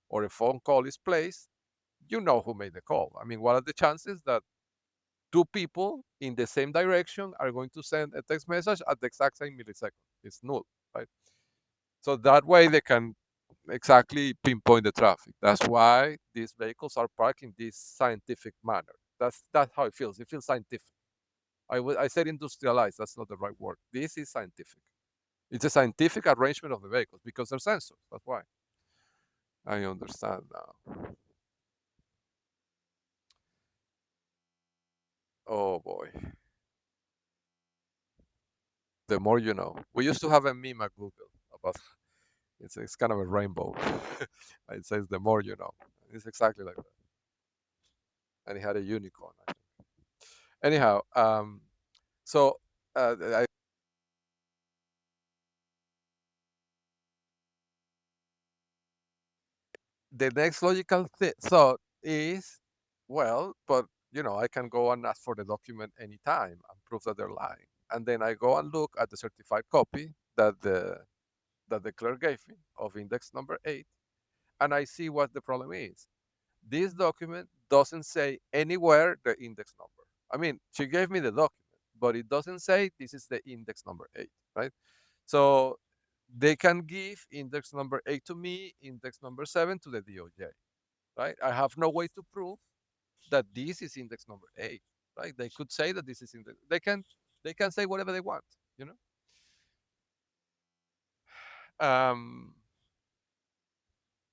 or a phone call is placed, you know who made the call. I mean, what are the chances that two people in the same direction are going to send a text message at the exact same millisecond? It's null, right? So that way they can exactly pinpoint the traffic. That's why these vehicles are parked in this scientific manner. That's how it feels. It feels scientific. I said industrialized. That's not the right word. This is scientific. It's a scientific arrangement of the vehicles because they're sensors. That's why. I understand now. Oh boy. The more you know. We used to have a meme at Google about it's kind of a rainbow. It says the more you know. It's exactly like that. And it had a unicorn. I think. Anyhow, so I the next logical thought is, well, but I can go and ask for the document anytime and prove that they're lying. And then I go and look at the certified copy that the clerk gave me of index number 8, and I see what the problem is. This document doesn't say anywhere the index number. I mean, she gave me the document, but it doesn't say this is the index number 8, right? So they can give index number 8 to me, index number 7 to the DOJ, right? I have no way to prove that this is index number 8, right? They could say that this is index. They can say whatever they want, you know,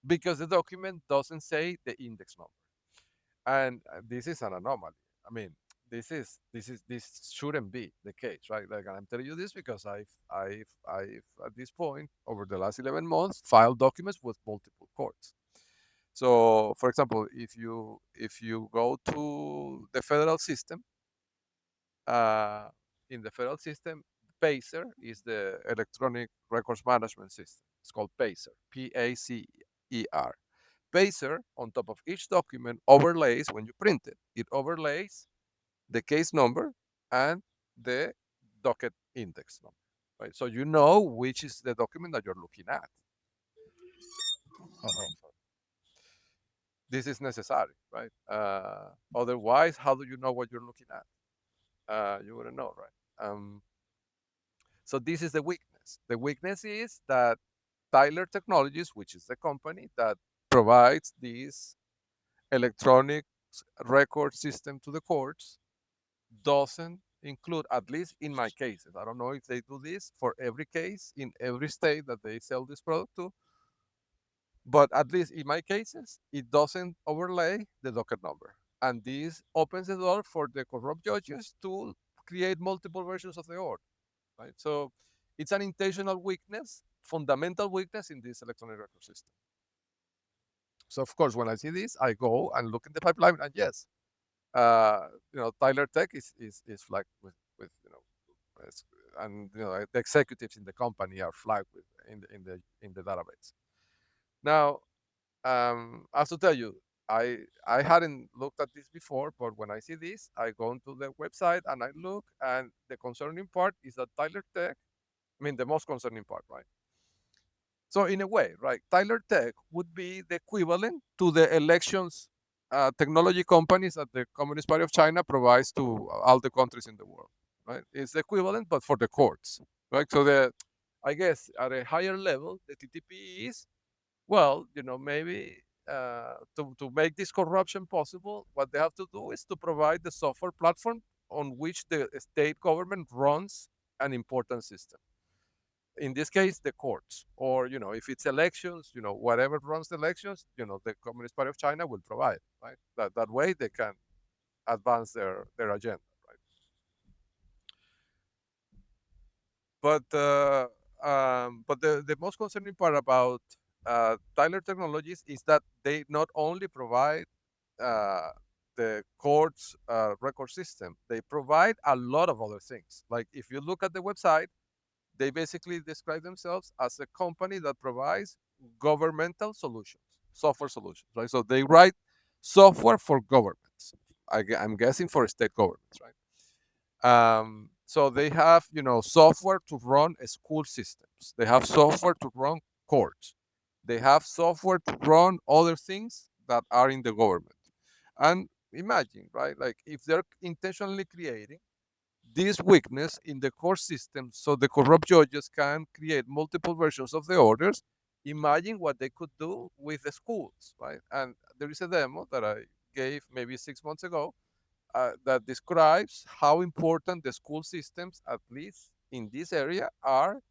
because the document doesn't say the index number, and this is an anomaly. I mean, this shouldn't be the case, right? Like, I'm telling you this because I've at this point over the last 11 months filed documents with multiple courts. So, for example, if you go to the federal system, uh, in the federal system, PACER is the electronic records management system. It's called PACER, PACER. PACER, on top of each document, overlays when you print it. It overlays the case number and the docket index number. Right? So you know which is the document that you're looking at. So this is necessary, right? Otherwise, how do you know what you're looking at? You wouldn't know, right? So this is the weakness. The weakness is that Tyler Technologies, which is the company that provides this electronic record system to the courts, doesn't include, at least in my cases. I don't know if they do this for every case in every state that they sell this product to, but at least in my cases, it doesn't overlay the docket number. And this opens the door for the corrupt judges to create multiple versions of the order, right? So it's an intentional weakness, fundamental weakness in this electronic record system. So of course, when I see this, I go and look in the pipeline, and yes, Tyler Tech is flagged with and the executives in the company are flagged with in the database. Now, I have to tell you, I hadn't looked at this before, but when I see this, I go into the website and I look, and the concerning part is that Tyler Tech. I mean, the most concerning part, right? So in a way, right, Tyler Tech would be the equivalent to the elections technology companies that the Communist Party of China provides to all the countries in the world, right? It's the equivalent, but for the courts, right? So I guess at a higher level, the TTP is, well, maybe to make this corruption possible, what they have to do is to provide the software platform on which the state government runs an important system, in this case the courts, or if it's elections, whatever runs the elections, the Communist Party of China will provide, right? That way they can advance their agenda, right? But the most concerning part about Tyler Technologies is that they not only provide uh, the courts record system, they provide a lot of other things. Like, if you look at the website, they basically describe themselves as a company that provides governmental solutions, software solutions, right? So they write software for governments. I'm guessing for state governments, right? So they have, software to run school systems. They have software to run courts. They have software to run other things that are in the government. And imagine, right? Like, if they're intentionally creating this weakness in the core system so the corrupt judges can create multiple versions of the orders, imagine what they could do with the schools, right? And there is a demo that I gave maybe 6 months ago that describes how important the school systems, at least in this area, are.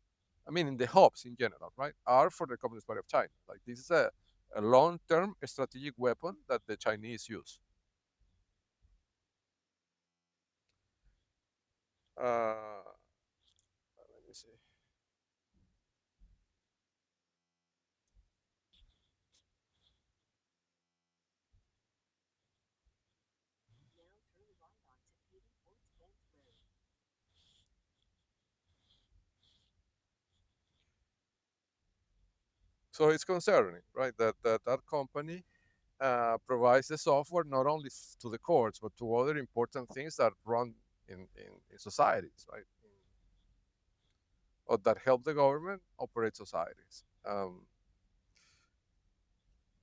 I mean, in the hubs in general, right, are for the Communist Party of China. Like, this is a long-term strategic weapon that the Chinese use. Let me see. So it's concerning, right, that company provides the software not only to the courts but to other important things that run in societies, right, or that help the government operate societies.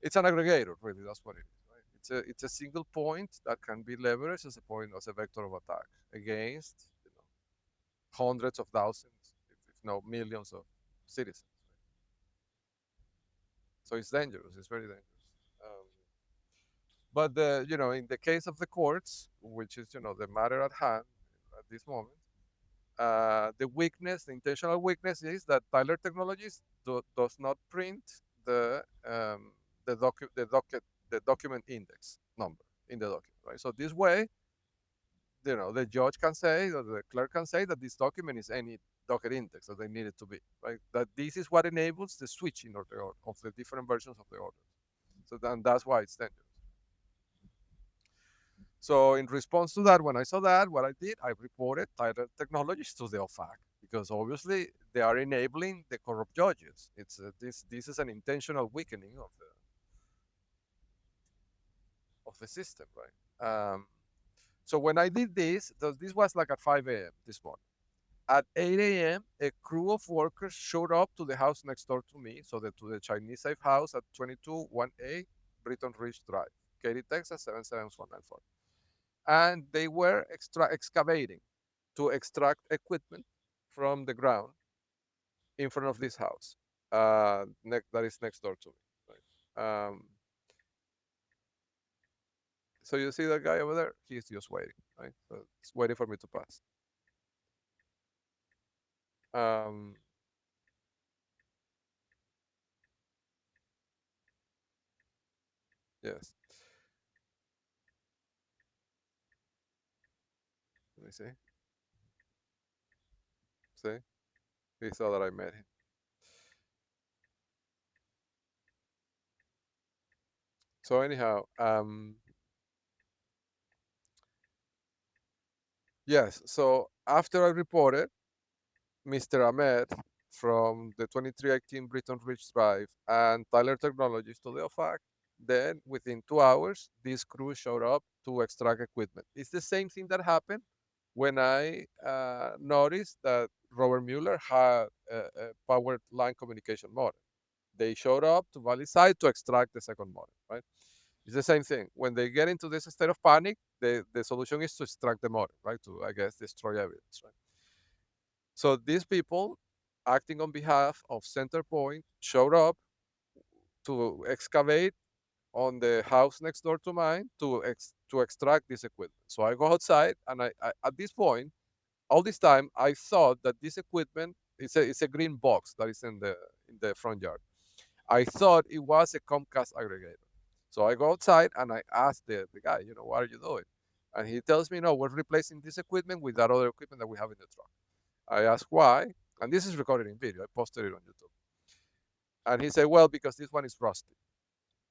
It's an aggregator, really. That's what it is, right? It's a single point that can be leveraged as a point as a vector of attack against hundreds of thousands, if not millions of citizens. So it's dangerous. It's very dangerous. Um, but in the case of the courts, which is the matter at hand at this moment, the weakness, the intentional weakness, is that Tyler Technologies does not print the the docu- the docket the document index number in the document, right? So this way, the judge can say, or the clerk can say, that this document is any docket index that they need it to be, right? That this is what enables the switching of the different versions of the order. So then that's why it's dangerous. So in response to that, when I saw that, what I did, I reported Tyler Technologies to the OFAC, because obviously they are enabling the corrupt judges. It's this is an intentional weakening of the system, right? So when I did this, this was like at 5 a.m. this morning. At 8 a.m., a crew of workers showed up to the house next door to me, to the Chinese safe house at 22-1A Britton Ridge Drive, Katy, Texas 77194. And they were excavating to extract equipment from the ground in front of this house that is next door to me. Right? So you see that guy over there? He's just waiting, right? So it's waiting for me to pass. Um, yes. Let me see. See? He saw that I met him. So anyhow, yes. So after I reported Mr. Ahmed from the 2318 Britton Ridge Drive and Tyler Technologies to the OFAC, then within 2 hours, this crew showed up to extract equipment. It's the same thing that happened when I noticed that Robert Mueller had a powered line communication modem. They showed up to Valley Side to extract the second modem, right? It's the same thing. When they get into this state of panic, the solution is to extract the modem, right? To, I guess, destroy evidence, right? So these people, acting on behalf of Centerpoint, showed up to excavate on the house next door to mine to extract this equipment. So I go outside, and I at this point, all this time, I thought that this equipment it's a green box that is in the front yard. I thought it was a Comcast aggregator. So I go outside and I ask the guy, what are you doing? And he tells me, no, we're replacing this equipment with that other equipment that we have in the truck. I asked why, and this is recorded in video. I posted it on YouTube. And he said, well, because this one is rusty.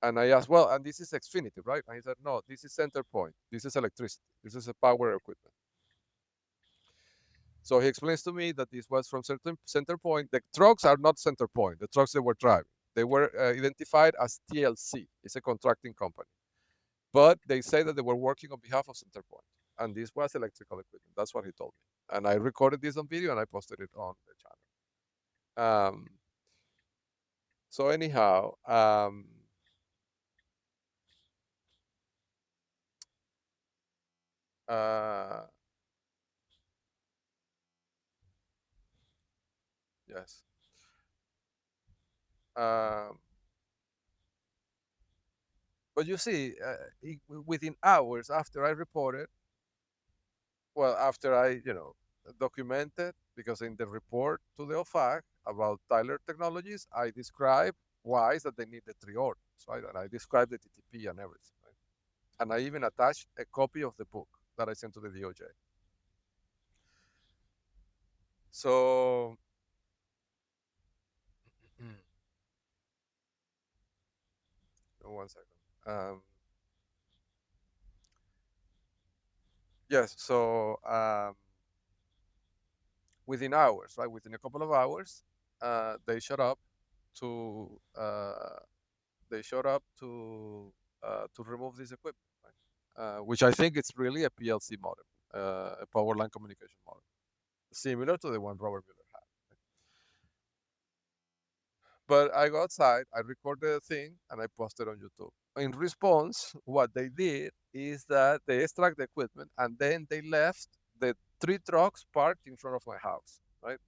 And I asked, well, and this is Xfinity, right? And he said, no, this is Centerpoint. This is electricity. This is a power equipment. So he explains to me that this was from Centerpoint. The trucks are not Centerpoint, the trucks they were driving. They were identified as TLC. It's a contracting company. But they say that they were working on behalf of Centerpoint. And this was electrical equipment. That's what he told me. And I recorded this on video and I posted it on the channel. So anyhow, uh, yes. Um, but you see, within hours after I reported, well, after I, documented, because in the report to the OFAC about Tyler Technologies, I described why is that they need the three orders, right? And I described the TTP and everything, right? And I even attached a copy of the book that I sent to the DOJ. So, one second. Yes, so within hours, right? Within a couple of hours, they showed up to uh, they showed up to remove this equipment, right? Which I think it's really a PLC modem, a power line communication modem, similar to the one Robert Mueller had. But I go outside, I recorded the thing, and I posted on YouTube. In response, what they did is that they extract the equipment and then they left the three trucks parked in front of my house, right?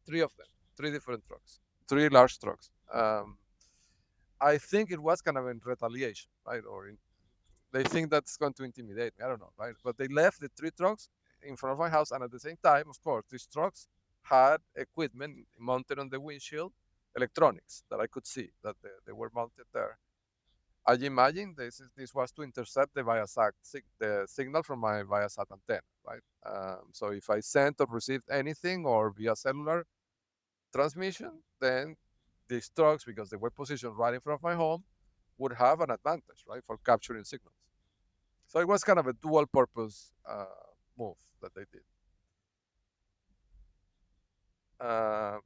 Three of them, three different trucks, three large trucks. I think it was kind of in retaliation, right? They think that's going to intimidate me. I don't know, right? But they left the three trucks in front of my house, and at the same time, of course, these trucks had equipment mounted on the windshield, electronics that I could see that they were mounted there. I imagine this was to intercept the signal from my Viasat antenna, right? So if I sent or received anything or via cellular transmission, then these trucks, because they were positioned right in front of my home, would have an advantage, right, for capturing signals. So it was kind of a dual purpose move that they did. Uh,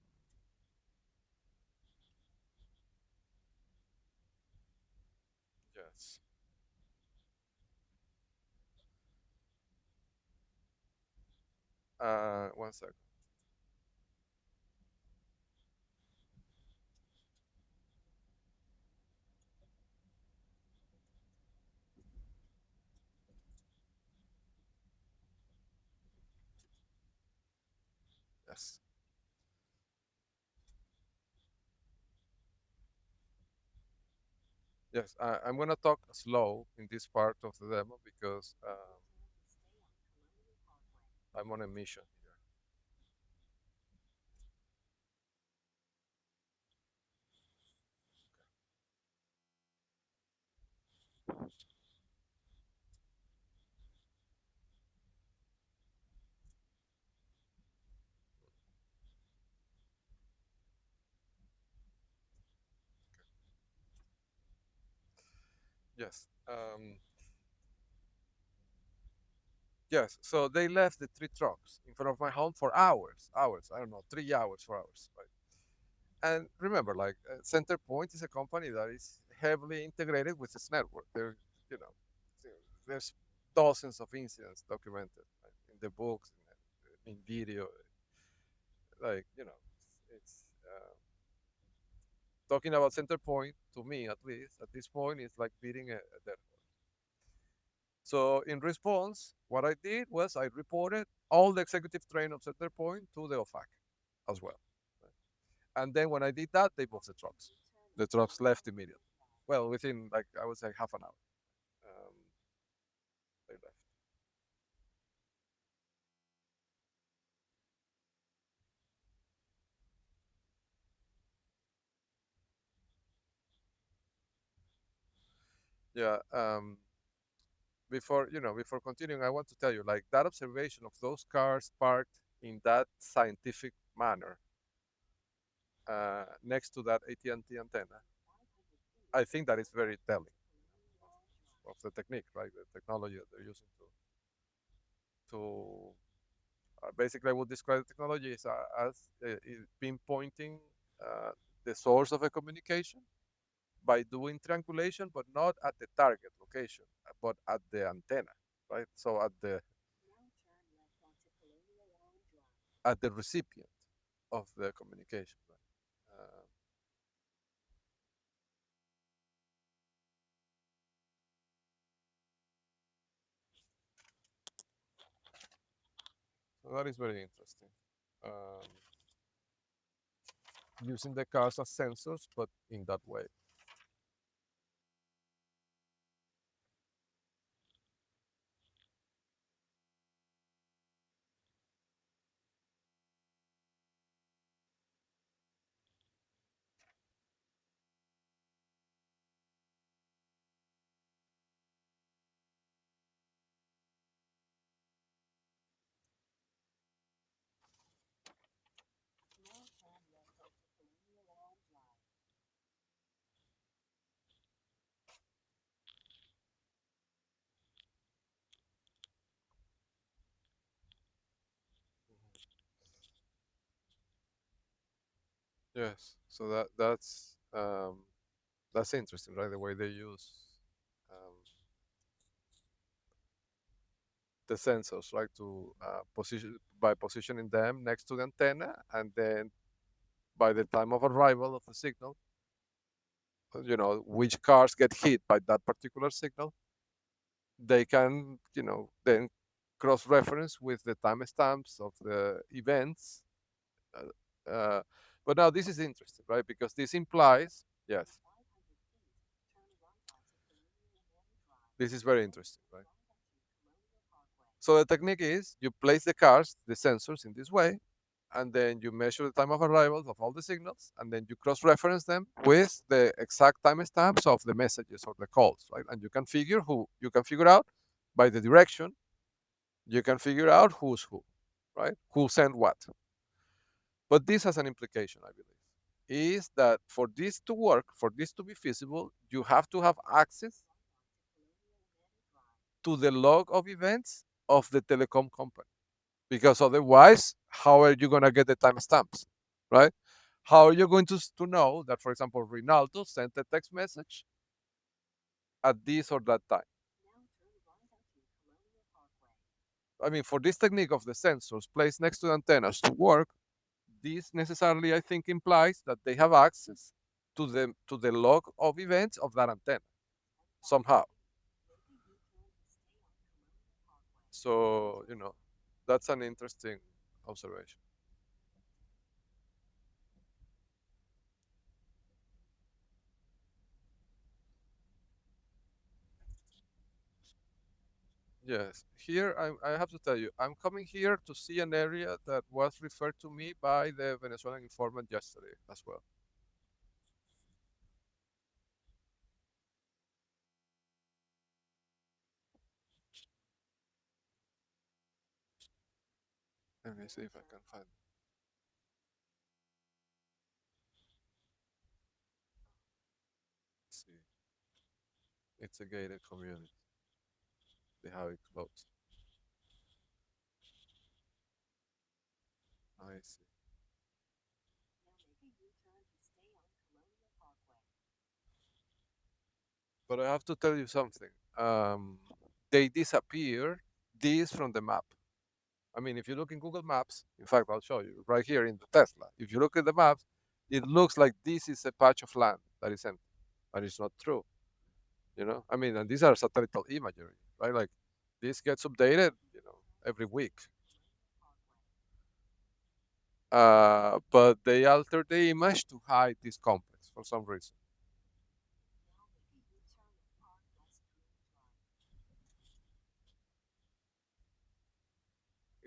yes. 1 second. Yes. Yes. I'm going to talk slow in this part of the demo because I'm on a mission here. Yes. Yes. So they left the three trucks in front of my home for hours, hours. I don't know, 3 hours, 4 hours, right? And remember, like Centerpoint is a company that is heavily integrated with its network. You know, there's dozens of incidents documented, right, in the books, in video. Like it's talking about Centerpoint to me, at least at this point, is like beating a dead horse. So in response, what I did was I reported all the executive train of Centerpoint to the OFAC as well. Right? And then when I did that, they booked the trucks. The trucks left immediately. Well, within like I would say half an hour, um, they left. Yeah. Before continuing, I want to tell you like that observation of those cars parked in that scientific manner next to that AT&T antenna. I think that is very telling of the technique, right? The technology that they're using to basically, I would describe the technology as pinpointing uh, the source of a communication by doing triangulation, but not at the target location, but at the antenna, right? So at the recipient of the communication, right? So that is very interesting. Um, Using the cars as sensors, but in that way. Yes. So that's interesting, right? The way they use um, the sensors, right, to positioning them next to the antenna, and then by the time of arrival of the signal, which cars get hit by that particular signal, they can, then cross-reference with the timestamps of the events. Uh, uh, but now this is interesting, right? Because this implies, yes, this is very interesting, right? So the technique is you place the cars, the sensors in this way, and then you measure the time of arrival of all the signals, and then you cross-reference them with the exact timestamps of the messages or the calls, right? And you can figure out by the direction, you can figure out who's who, right? Who sent what. But this has an implication, I believe, is that for this to work, for this to be feasible, you have to have access to the log of events of the telecom company. Because otherwise, how are you going to get the timestamps, right? How are you going to know that, for example, Rinaldo sent a text message at this or that time? I mean, for this technique of the sensors placed next to the antennas to work, this necessarily, I think, implies that they have access to the log of events of that antenna somehow. So, that's an interesting observation. Yes, here I have to tell you, I'm coming here to see an area that was referred to me by the Venezuelan informant yesterday as well. Let me see if I can find it. See, it's a gated community. They have it closed. I see. But I have to tell you something. They disappear these from the map. I mean, if you look in Google Maps, in fact, I'll show you right here in the Tesla. If you look at the maps, it looks like this is a patch of land that is empty, but it's not true. I mean, and these are satellite imagery, right? Like this gets updated, every week. But they alter the image to hide this complex for some reason.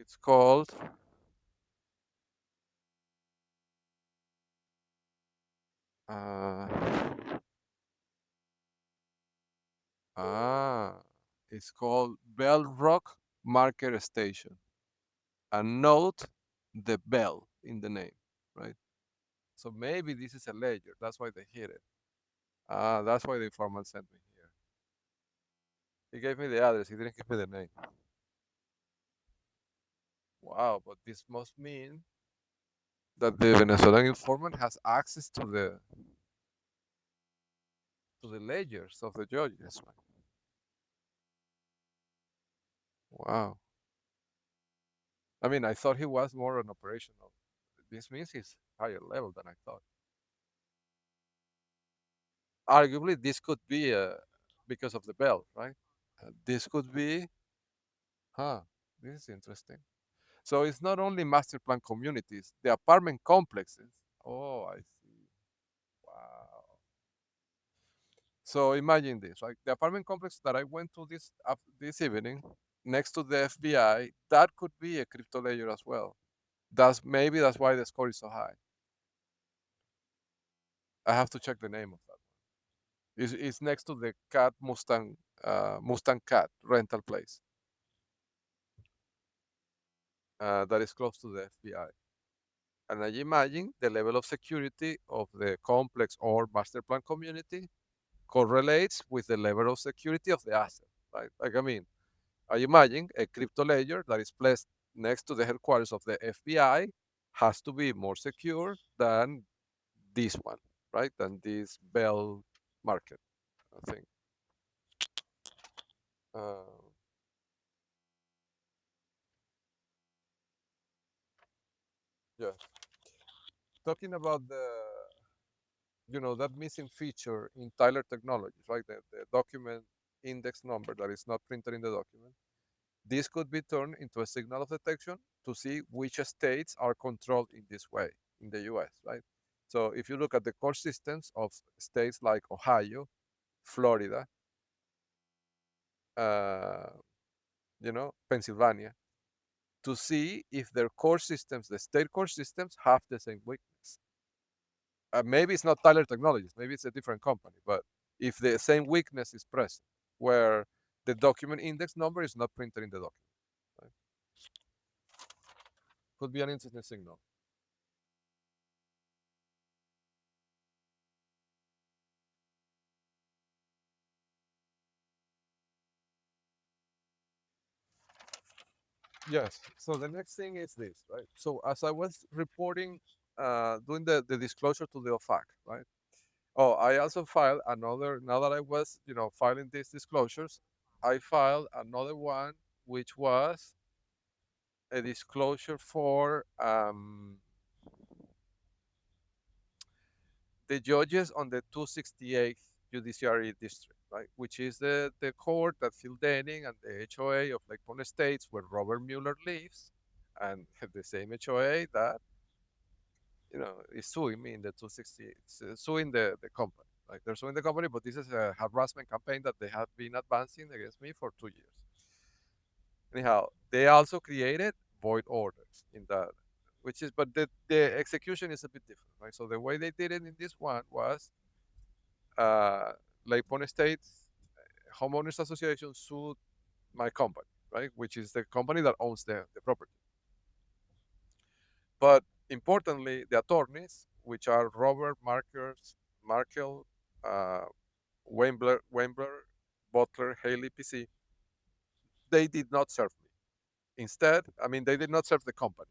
It's called uh, ah, it's called Bell Rock Marker Station. And note the bell in the name, right? So maybe this is a ledger. That's why they hit it. That's why the informant sent me here. He gave me the address. He didn't give me the name. Wow, but this must mean that the Venezuelan informant has access to the ledgers of the judges. Wow. I mean, I thought he was more an operational. This means he's higher level than I thought. Arguably, this could be because of the bell, right? This could be, huh? This is interesting. So it's not only master plan communities, the apartment complexes. Oh, I see. Wow. So imagine this, right? The apartment complex that I went to this evening, next to the FBI, that could be a crypto layer as well. That's why the score is so high. I have to check the name of that. It's next to the Cat Mustang Cat rental place that is close to the FBI. And I imagine the level of security of the complex or master plan community correlates with the level of security of the asset, right? Like, I mean, I imagine a crypto ledger that is placed next to the headquarters of the FBI has to be more secure than this one, right? Than this Bell market, I think. Uh, yeah. talking about that missing feature in Tyler Technologies, right? The document index number that is not printed in the document. This could be turned into a signal of detection to see which states are controlled in this way in the US, right? So if you look at the core systems of states like Ohio, Florida, uh, Pennsylvania, to see if their core systems, the state core systems, have the same weakness. Maybe it's not Tyler Technologies, maybe it's a different company, but if the same weakness is present, where the document index number is not printed in the document, right? Could be an interesting signal. Yes. So the next thing is this, right? So as I was reporting, doing the disclosure to the OFAC, right? Oh, I also filed another. Now that I was, filing these disclosures, I filed another one, which was a disclosure for the judges on the 268th Judiciary District, right? Which is the court that Phil Denning and the HOA of Lake Pond Estates, where Robert Mueller lives, and the same HOA that is suing me in the 260, suing the company. Like they're suing the company, but this is a harassment campaign that they have been advancing against me for 2 years. Anyhow, they also created void orders in that, which is, but the execution is a bit different, right? So the way they did it in this one was uh, Lake Pond State Homeowners Association sued my company, right? Which is the company that owns the property. But importantly, the attorneys, which are Robert Markers, Markel, uh, Wembler, Butler, Haley, PC, they did not serve me. Instead, I mean, they did not serve the company.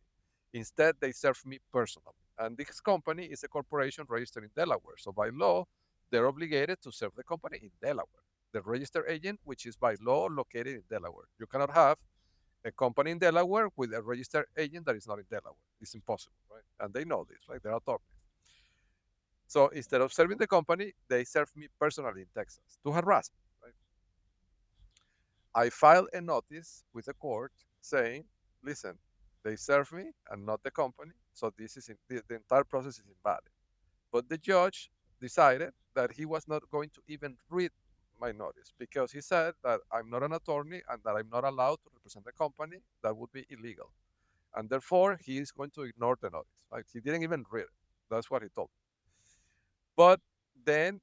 Instead, they served me personally. And this company is a corporation registered in Delaware. So by law, they're obligated to serve the company in Delaware. The registered agent, which is by law located in Delaware. You cannot have a company in Delaware with a registered agent that is not in Delaware. It's impossible, right? And they know this, right? They're attorneys. So instead of serving the company, they serve me personally in Texas to harass me, right? I filed a notice with the court saying, listen, they serve me and not the company, so the entire process is invalid. But the judge decided that he was not going to even read my notice because he said that I'm not an attorney and that I'm not allowed to represent the company. That would be illegal. And therefore, he is going to ignore the notice. Like he didn't even read it. That's what he told me. But then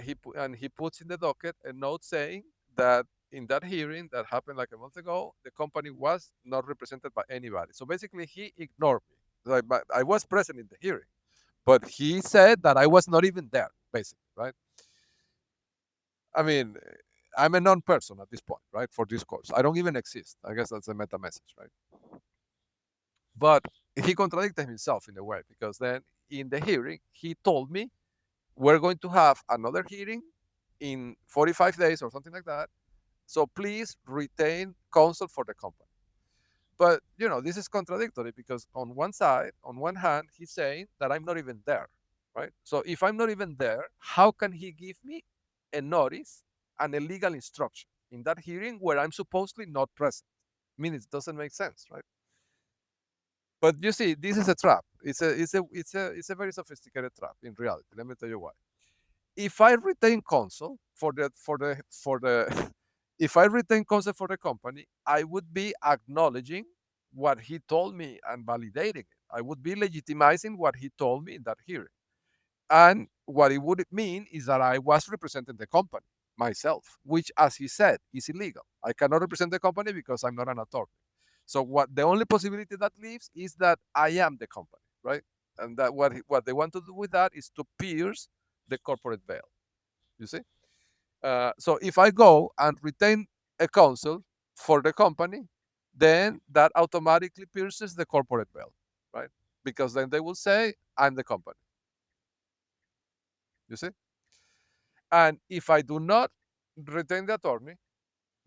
he puts in the docket a note saying that in that hearing that happened like a month ago, the company was not represented by anybody. So basically, he ignored me. Like, I was present in the hearing, but he said that I was not even there. Basically, right? I mean, I'm a non-person at this point, right? For this course, I don't even exist. I guess that's a meta message, right? But he contradicted himself in a way because then in the hearing he told me we're going to have another hearing in 45 days or something like that. So please retain counsel for the company. But this is contradictory because on one hand, he's saying that I'm not even there, right? So if I'm not even there, how can he give me a notice and a legal instruction in that hearing where I'm supposedly not present? I mean, it doesn't make sense, right? But you see, this is a trap. It's a very sophisticated trap in reality. Let me tell you why. If I retain console for the if I retain console for the company, I would be acknowledging what he told me and validating it. I would be legitimizing what he told me in that hearing. And what it would mean is that I was representing the company myself, which, as he said, is illegal. I cannot represent the company because I'm not an attorney. So what the only possibility that leaves is that I am the company, right? And that what they want to do with that is to pierce the corporate veil. You see? So if I go and retain a counsel for the company, then that automatically pierces the corporate veil, right? Because then they will say I'm the company. You see? And if I do not retain the attorney,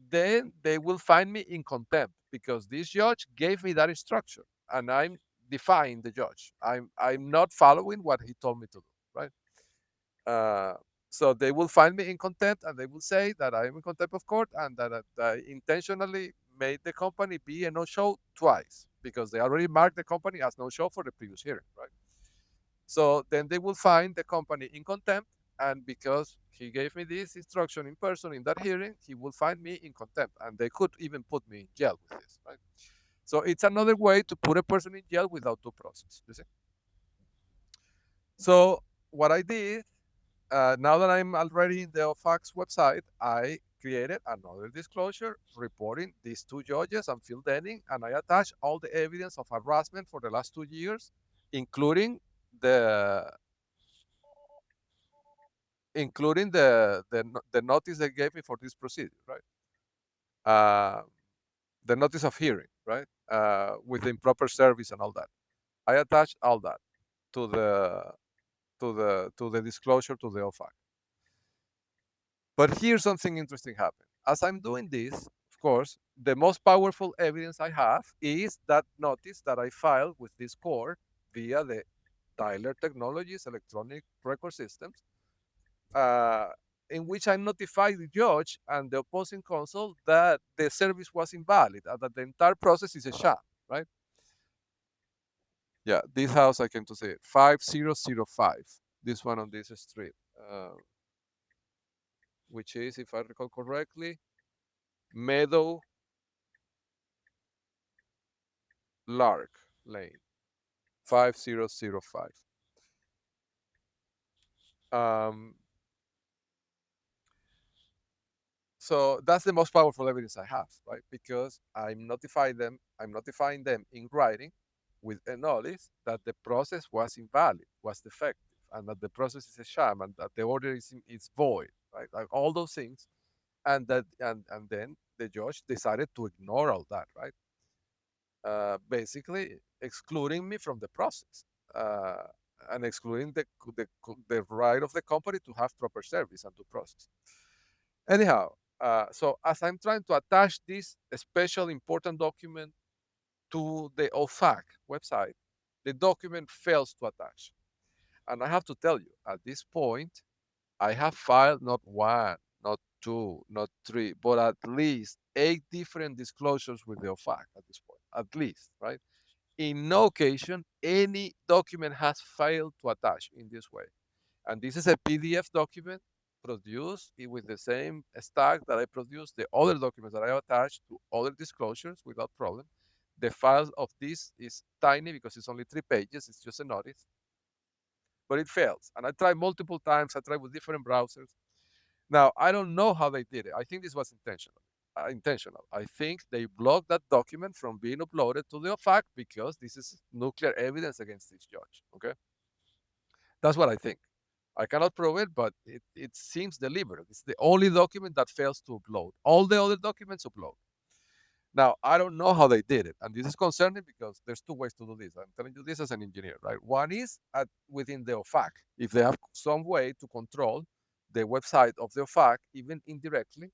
then they will find me in contempt because this judge gave me that instruction, and I'm defying the judge. I'm not following what he told me to do, right? Uh, so they will find me in contempt, and they will say that I'm in contempt of court, and that I intentionally made the company be a no-show twice because they already marked the company as no-show for the previous hearing, right? So then they will find the company in contempt, and because he gave me this instruction in person in that hearing, he will find me in contempt, and they could even put me in jail with this, right? So it's another way to put a person in jail without due process. You see? So what I did, now that I'm already in the OFAC's website, I created another disclosure reporting these two judges and Phil Denning, and I attached all the evidence of harassment for the last 2 years, including the the notice they gave me for this procedure, right? Uh, the notice of hearing, right? With the improper service and all that. I attached all that to the disclosure to the OFAC. But here's something interesting happened. As I'm doing this, of course, the most powerful evidence I have is that notice that I filed with this court via the Tyler Technologies electronic record systems, uh, in which I notified the judge and the opposing counsel that the service was invalid and that the entire process is a sham, right? Yeah, this house I came to see it, 5005. This one on this street, which is, if I recall correctly, Meadow Lark Lane, 5005. Um, so that's the most powerful evidence I have, right? Because I'm notifying them in writing with a notice that the process was invalid, was defective, and that the process is a sham, and that the order is void, right? Like all those things, and then the judge decided to ignore all that, right? Basically excluding me from the process, uh, and excluding the right of the company to have proper service and due process. Anyhow, so as I'm trying to attach this special important document to the OFAC website, the document fails to attach. And I have to tell you, at this point, I have filed not one, not two, not three, but at least 8 different disclosures with the OFAC at this point, at least, right? In no occasion, any document has failed to attach in this way. And this is a PDF document produced with the same stack that I produced the other documents that I attached to other disclosures without problem. The file of this is tiny because it's only 3 pages. It's just a notice, but it fails. And I tried multiple times. I tried with different browsers. Now, I don't know how they did it. I think this was intentional. Intentional. I think they blocked that document from being uploaded to the OFAC because this is nuclear evidence against this judge. Okay, that's what I think. I cannot prove it, but it seems deliberate. It's the only document that fails to upload. All the other documents upload. Now, I don't know how they did it. And this is concerning because there's two ways to do this. I'm telling you this as an engineer, right? One is within the OFAC. If they have some way to control the website of the OFAC, even indirectly,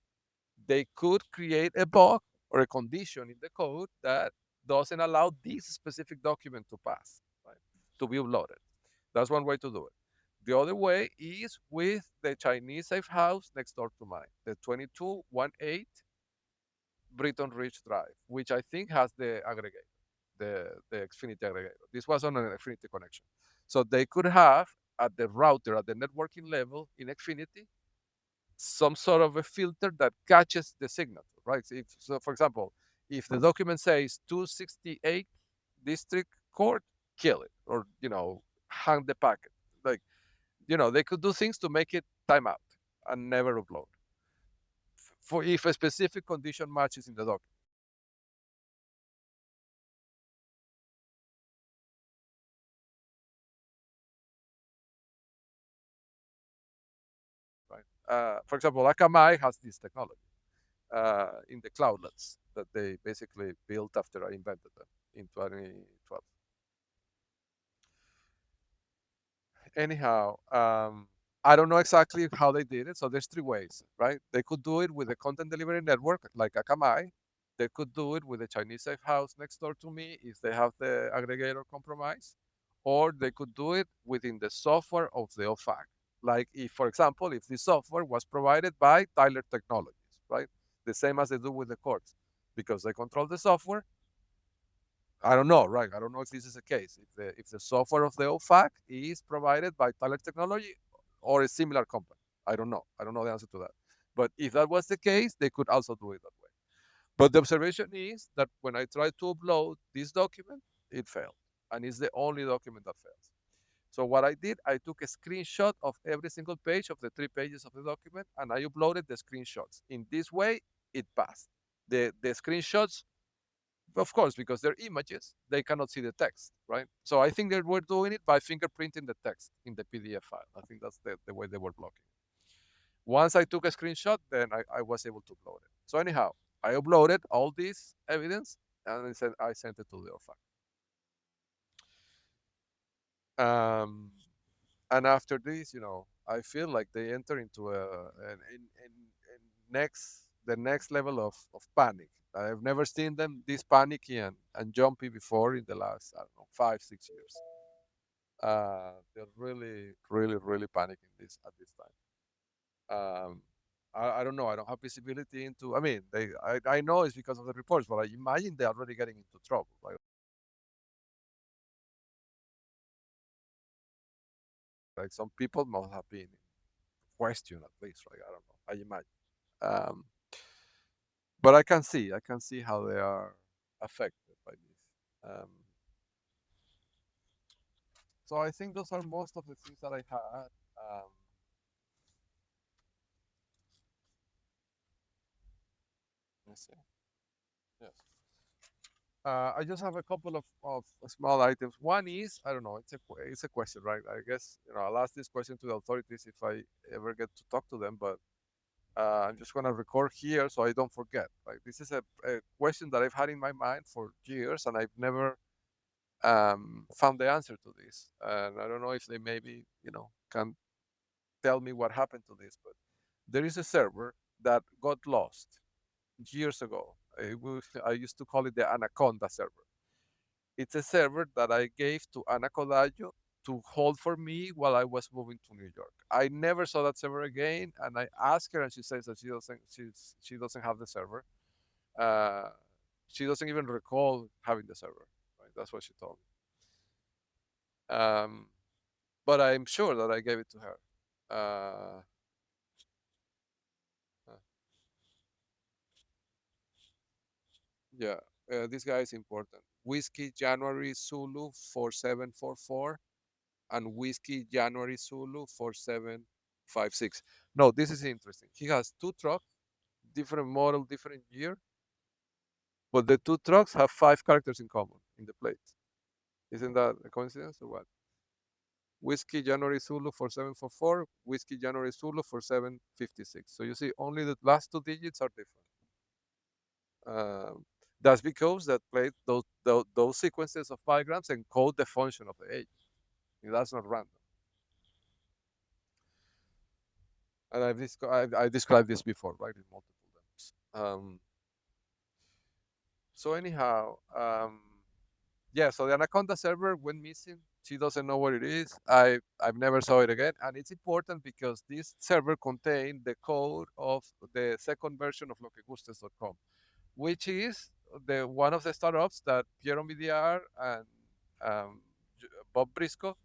they could create a bug or a condition in the code that doesn't allow this specific document to pass, right? To be uploaded. That's one way to do it. The other way is with the Chinese safe house next door to mine, the 2218 Britton Ridge Drive, which I think has the aggregator, the Xfinity aggregator. This was on an Xfinity connection. So they could have at the router, at the networking level in Xfinity, some sort of a filter that catches the signal, right? So, for example, if the document says 268 district court, kill it, or hang the packet. Like they could do things to make it time out and never upload for if a specific condition matches in the document. Right? For example, Akamai has this technology in the cloudlets that they basically built after I invented them in 2012. Anyhow, I don't know exactly how they did it. So there's 3 ways, right? They could do it with a content delivery network like Akamai. they could do it with the Chinese safe house next door to me if they have the aggregator compromise, or they could do it within the software of the OFAC. Like if, for example, if the software was provided by Tyler Technologies, right? The same as they do with the courts, because they control the software. I don't know, right? I don't know if this is the case. If the software of the OFAC is provided by Tyler Technology or a similar company, I don't know. I don't know the answer to that. But if that was the case, they could also do it that way. But the observation is that when I tried to upload this document, it failed, and it's the only document that fails. So what I did, I took a screenshot of every single page of the 3 pages of the document, and I uploaded the screenshots. In this way, it passed. The screenshots, of course, because they're images, they cannot see the text, right? So I think they were doing it by fingerprinting the text in the PDF file. I think that's the way they were blocking it. Once I took a screenshot, then I was able to upload it. So anyhow, I uploaded all this evidence and I sent it to the OFAC. And after this, I feel like they enter into the next level of panic. I've never seen them this panicky and jumpy before in the last, I don't know, 5, 6 years. They're really, really, really panicking this at this time. I don't know. I don't have visibility into. I mean, I know it's because of the reports, but I imagine they're already getting into trouble. Like some people must have been questioned at least, right? I don't know. I imagine. Um, but I can see how they are affected by this. So I think those are most of the things that I had. Let's see. Yes. I just have a couple of small items. One is, I don't know, it's a question, right? I guess I'll ask this question to the authorities if I ever get to talk to them, but I'm just gonna record here so I don't forget. Like this is a question that I've had in my mind for years, and I've never found the answer to this. And I don't know if they maybe can tell me what happened to this, but there is a server that got lost years ago. I used to call it the Anaconda server. It's a server that I gave to Ana Codallo to hold for me while I was moving to New York. I never saw that server again, and I asked her, and she says that she doesn't have the server. Uh, she doesn't even recall having the server. Right? That's what she told me. But I'm sure that I gave it to her. Uh, uh, yeah, this guy is important. Whiskey January Zulu 4744 and Whiskey January Zulu 4756. No, this is interesting. He has two trucks, different model, different year, but the two trucks have 5 characters in common in the plate. Isn't that a coincidence or what? Whiskey January Zulu 4744, Whiskey January Zulu 4756. So you see, only the last 2 digits are different. Um, that's because that plate, those sequences of bigrams encode the function of the age. That's not random. And I described this before, right, in multiple levels. So anyhow, yeah. So the Anaconda server went missing. She doesn't know what it is. I've never saw it again, and it's important because this server contained the code of the second version of locegustes.com, which is the one of the startups that Piero Midiar and um, Bob Briscoe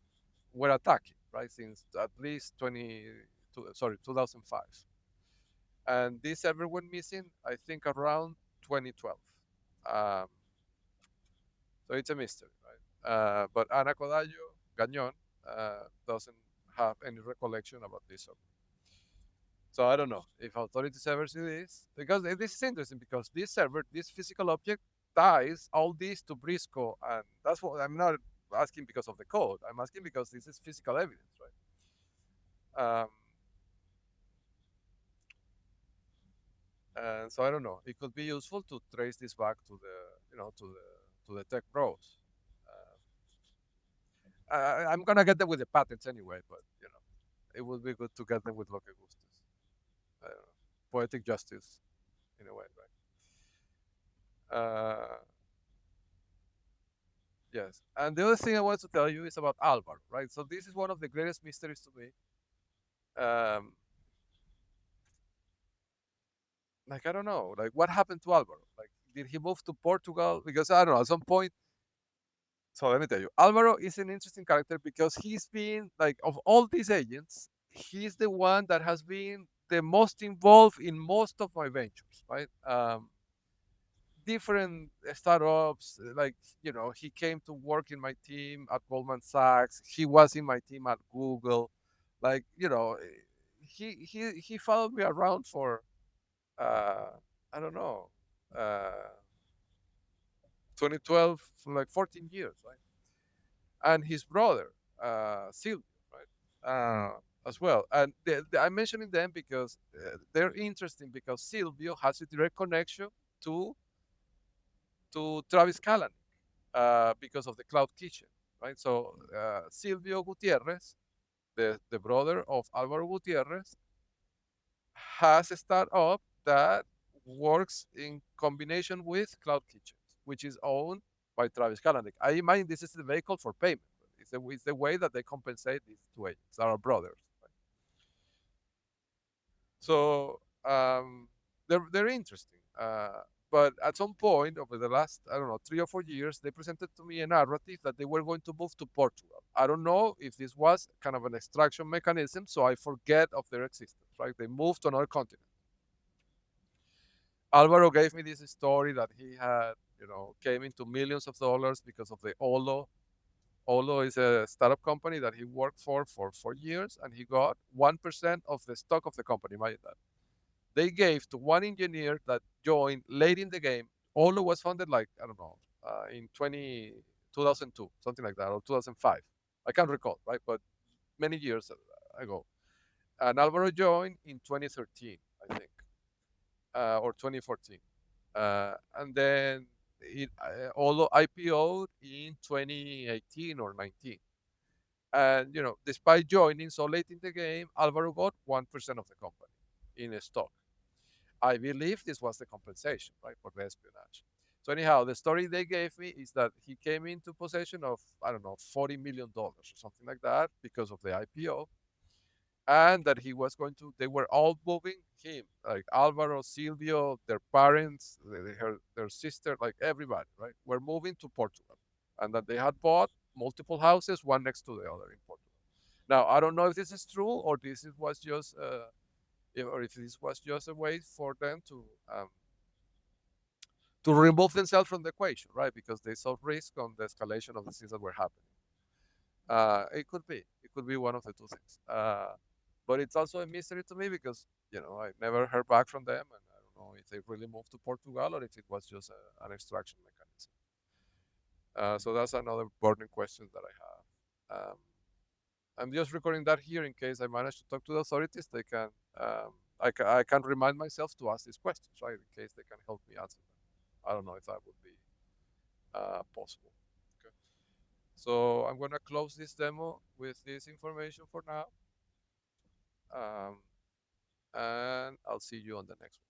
were attacking, right, since at least 2005. And this server went missing, I think, around 2012. Um, so it's a mystery, right? But Ana Codallo Gagnon doesn't have any recollection about this server. So I don't know if authorities ever see this, because this is interesting because this server, this physical object, ties all this to Briscoe, and that's what I'm not asking because of the code. I'm asking because this is physical evidence, right? And so I don't know. It could be useful to trace this back to the tech pros. I'm gonna get them with the patents anyway, but it would be good to get them with Loke Gustus. Poetic justice in a way, right? Uh, yes. And the other thing I want to tell you is about Alvaro, right? So this is one of the greatest mysteries to me. Um, like I don't know, like what happened to Alvaro? Like, did he move to Portugal? Because I don't know. At some point, so let me tell you, Alvaro is an interesting character because he's been like of all these agents, he's the one that has been the most involved in most of my ventures, right? Different startups, like he came to work in my team at Goldman Sachs. He was in my team at Google, like he followed me around for uh, I don't know, uh, 2012, for like 14 years, right? And his brother, Silvio, right, as well. And I'm mentioning them because they're interesting because Silvio has a direct connection to Travis Kalanick because of the Cloud Kitchen, right? So Silvio Gutierrez, the brother of Alvaro Gutierrez, has a startup that works in combination with Cloud Kitchens, which is owned by Travis Kalanick. I imagine this is the vehicle for payment. It's the way that they compensate these two agents, our brothers. Right? So they're interesting. But at some point over the last, I don't know, 3 or 4 years, they presented to me a narrative that they were going to move to Portugal. I don't know if this was kind of an extraction mechanism, so I forget of their existence, right? They moved to another continent. Alvaro gave me this story that he had, came into millions of dollars because of the Olo. Olo is a startup company that he worked for 4 years, and he got 1% of the stock of the company. Imagine that. They gave to one engineer that joined late in the game. Olo was founded like, I don't know, in 2002, something like that, or 2005. I can't recall, right? But many years ago. And Alvaro joined in 2013, I think, or 2014. And then Olo IPO'd in 2018 or 19. And, despite joining so late in the game, Alvaro got 1% of the company in a stock. I believe this was the compensation, right, for the espionage. So anyhow, the story they gave me is that he came into possession of, I don't know, $40 million or something like that because of the IPO, and that he was going to. They were all moving him, like Alvaro, Silvio, their parents, their sister, like everybody, right, were moving to Portugal, and that they had bought multiple houses, one next to the other in Portugal. Now I don't know if this is true or was just. Or if this was just a way for them um, to remove themselves from the equation, right? Because they saw risk on the escalation of the things that were happening. It could be. It could be one of the two things. But it's also a mystery to me because I never heard back from them, and I don't know if they really moved to Portugal or if it was just an extraction mechanism. So that's another burning question that I have. I'm just recording that here in case I manage to talk to the authorities. They can, I can remind myself to ask these questions, right? In case they can help me answer them. I don't know if that would be possible. Okay. So I'm gonna close this demo with this information for now, um, and I'll see you on the next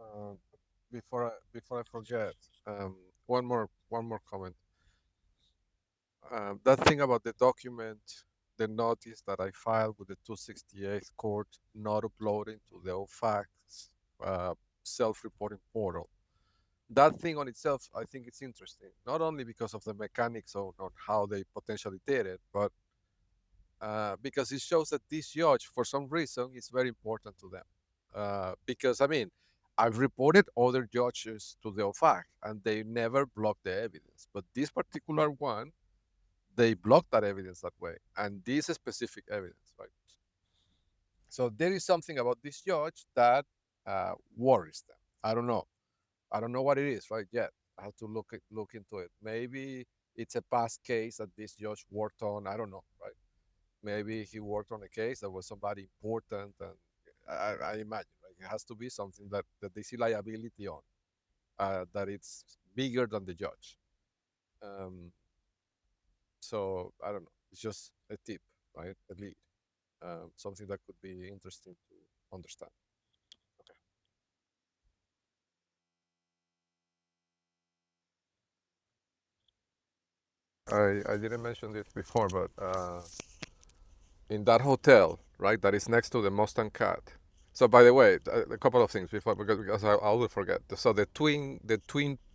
one. Before I forget, one more comment. That thing about the document, the notice that I filed with the 268th court, not uploading to the OFAC's uh, self-reporting portal. That thing on itself, I think it's interesting, not only because of the mechanics on how they potentially did it, but because it shows that this judge, for some reason, is very important to them. Because, I mean, I've reported other judges to the OFAC, and they never block the evidence. But this particular one, they block that evidence that way, and this specific evidence, right? So there is something about this judge that worries them. I don't know. I don't know what it is, right? Yet I have to look into it. Maybe it's a past case that this judge worked on. I don't know, right? Maybe he worked on a case that was somebody important, and I imagine, right? It has to be something that they see liability on, that it's bigger than the judge. Um, so I don't know. It's just a tip, right? A lead. something that could be interesting to understand. I didn't mention this before, but in that hotel, right, that is next to the Mustang Cat. So, by the way, a couple of things before because I will forget. So the twin,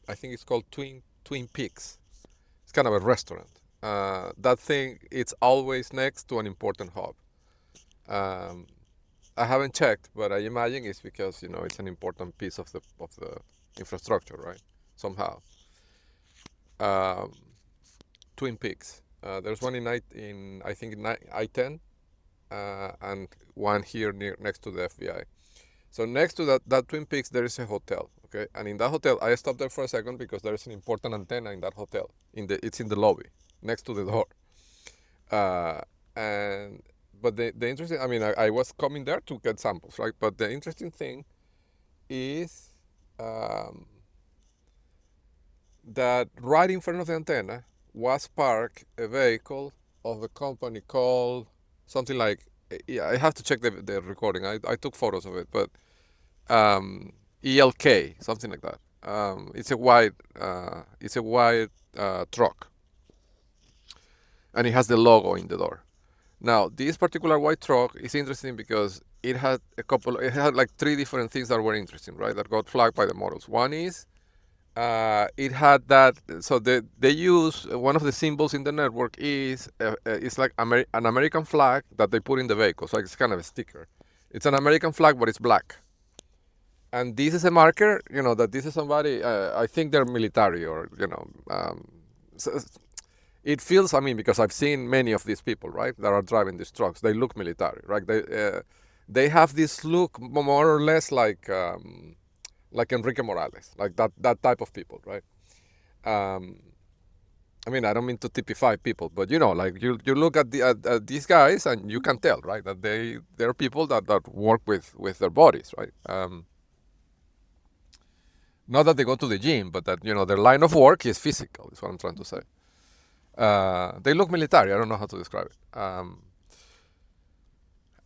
I think it's called Twin Peaks. It's kind of a restaurant. That thing, it's always next to an important hub. Um, I haven't checked, but I imagine it's because it's an important piece of the infrastructure, right? Somehow. Um, Twin Peaks. There's one in I think in I-10, and one here next to the FBI. So next to that Twin Peaks, there is a hotel. Okay, and in that hotel, I stopped there for a second because there is an important antenna in that hotel. It's in the lobby, next to the door. Uh, and but the interesting, I mean, I was coming there to get samples, right? But the interesting thing is um, that right in front of the antenna was parked a vehicle of a company called something like, yeah, I have to check the recording. I took photos of it, but um, ELK, something like that. It's a white truck, and it has the logo in the door. Now, this particular white truck is interesting because it had like three different things that were interesting, right? That got flagged by the models. One is it had that, so they use one of the symbols in the network is it's like an American flag that they put in the vehicle. So it's kind of a sticker. It's an American flag, but it's black. And this is a marker, that this is somebody. I think they're military, or so it feels. I mean, because I've seen many of these people, right, that are driving these trucks. They look military, right? They have this look more or less like Enrique Morales, like that type of people, right? Um, I mean, I don't mean to typify people, but like you look at these guys and you can tell, right, that they're people that work with their bodies, right? Not that they go to the gym, but that their line of work is physical. Is what I'm trying to say. They look military. I don't know how to describe it.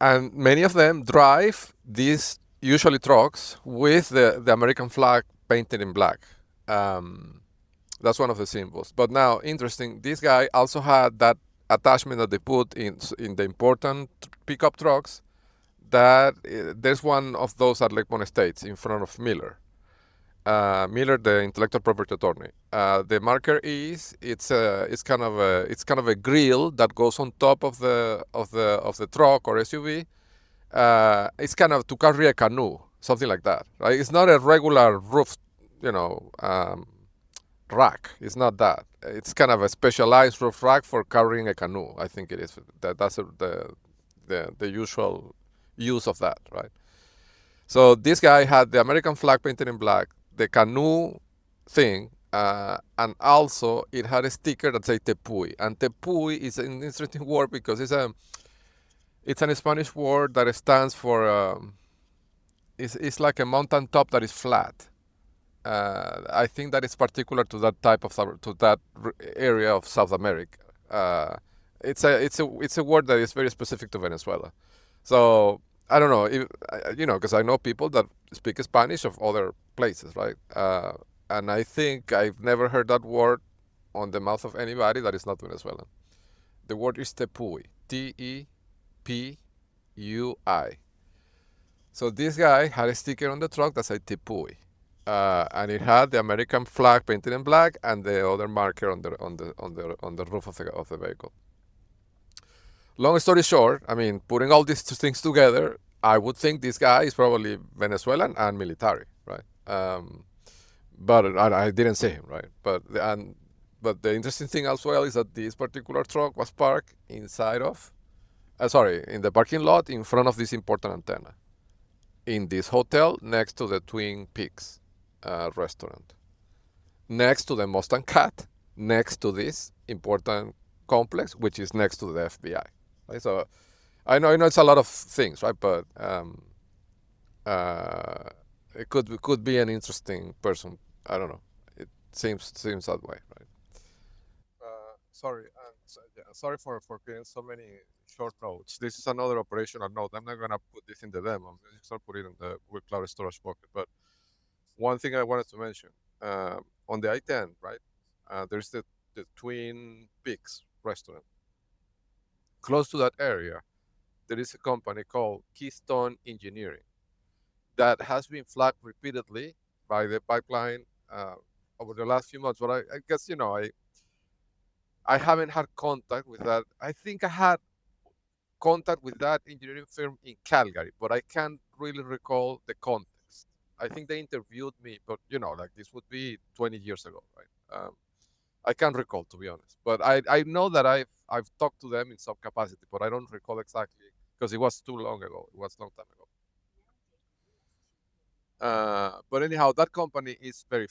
And many of them drive these usually trucks with the American flag painted in black. Um, that's one of the symbols. But now, interesting. This guy also had that attachment that they put in the important pickup trucks. That there's one of those at Lake Mon Estates in front of Miller. Miller, the intellectual property attorney. The marker is it's kind of a grill that goes on top of the truck or SUV. It's kind of to carry a canoe, something like that, right? It's not a regular roof, rack. It's not that. It's kind of a specialized roof rack for carrying a canoe. I think it is. That's the usual use of that, right? So this guy had the American flag painted in black, the canoe thing, and also it had a sticker that said Tepuy. And Tepuy is an interesting word because it's an Spanish word that stands for it's like a mountain top that is flat. I think that is particular to that type of to that area of South America. It's a word that is very specific to Venezuela. So I don't know, because I know people that speak Spanish of other places, right? And I think I've never heard that word on the mouth of anybody that is not Venezuelan. The word is tepuy, Tepui. So this guy had a sticker on the truck that said tepuy. And it had the American flag painted in black and the other marker on the roof of the vehicle. Long story short, I mean, putting all these two things together, I would think this guy is probably Venezuelan and military, right? But I didn't see him, right? But the interesting thing as well is that this particular truck was parked in the parking lot in front of this important antenna in this hotel next to the Twin Peaks restaurant, next to the Mustang Cat, next to this important complex, which is next to the FBI. Right? So I know it's a lot of things, right? But uh, it could be an interesting person. I don't know. It seems that way, right? Sorry, yeah, sorry for getting so many. short notes. This is another operational note. I'm not going to put this in the demo. I'm just going to put it in the with cloud storage bucket. But one thing I wanted to mention, on the I-10, right, there's the Twin Peaks restaurant. Close to that area, there is a company called Keystone Engineering that has been flagged repeatedly by the pipeline over the last few months. But I guess, I haven't had contact with that. I think I had contact with that engineering firm in Calgary, but I can't really recall the context. I think they interviewed me, but like this would be 20 years ago, right? I can't recall, to be honest, but I know that I've talked to them in some capacity, but I don't recall exactly because it was too long ago. It was a long time ago. But anyhow, that company is the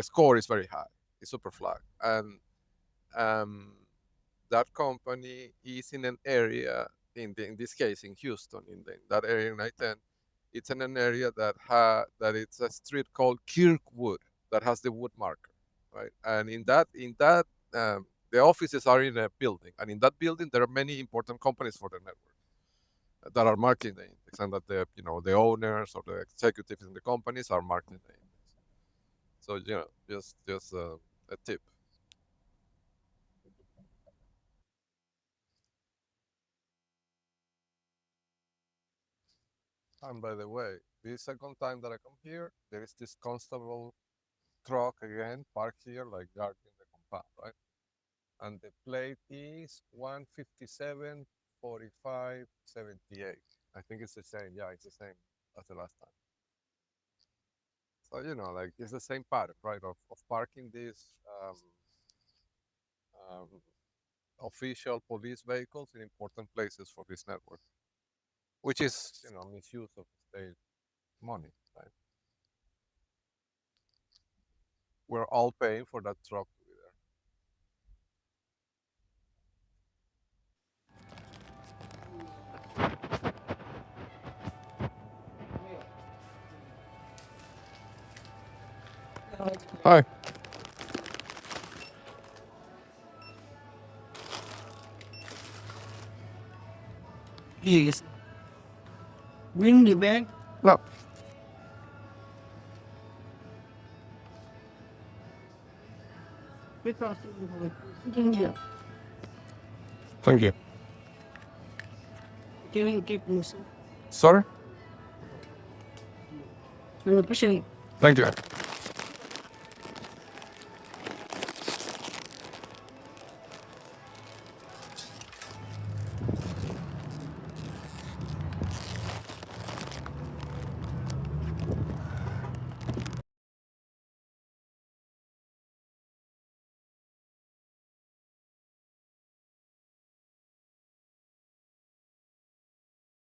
score is very high. It's super flag, and um, that company is in an area in this case in Houston, in that area in I-10. It's in an area that it's a street called Kirkwood that has the wood marker, right? And in that the offices are in a building, and in that building there are many important companies for the network that are marking the index, and that the owners or the executives in the companies are marking the index. So just a tip. And by the way, this second time that I come here, there is this constable truck again parked here, like guarding the compound, right? And the plate is 157 45 78. I think it's the same. Yeah, it's the same as the last time. So like it's the same pattern, right? Of parking these um, official police vehicles in important places for this network, which is misuse of state money, right? We're all paying for that truck to be there. Hi. Yes. Bring the bag. No. Because yeah. Thank you. Can you keep this? Sorry? No, pushing. Thank you.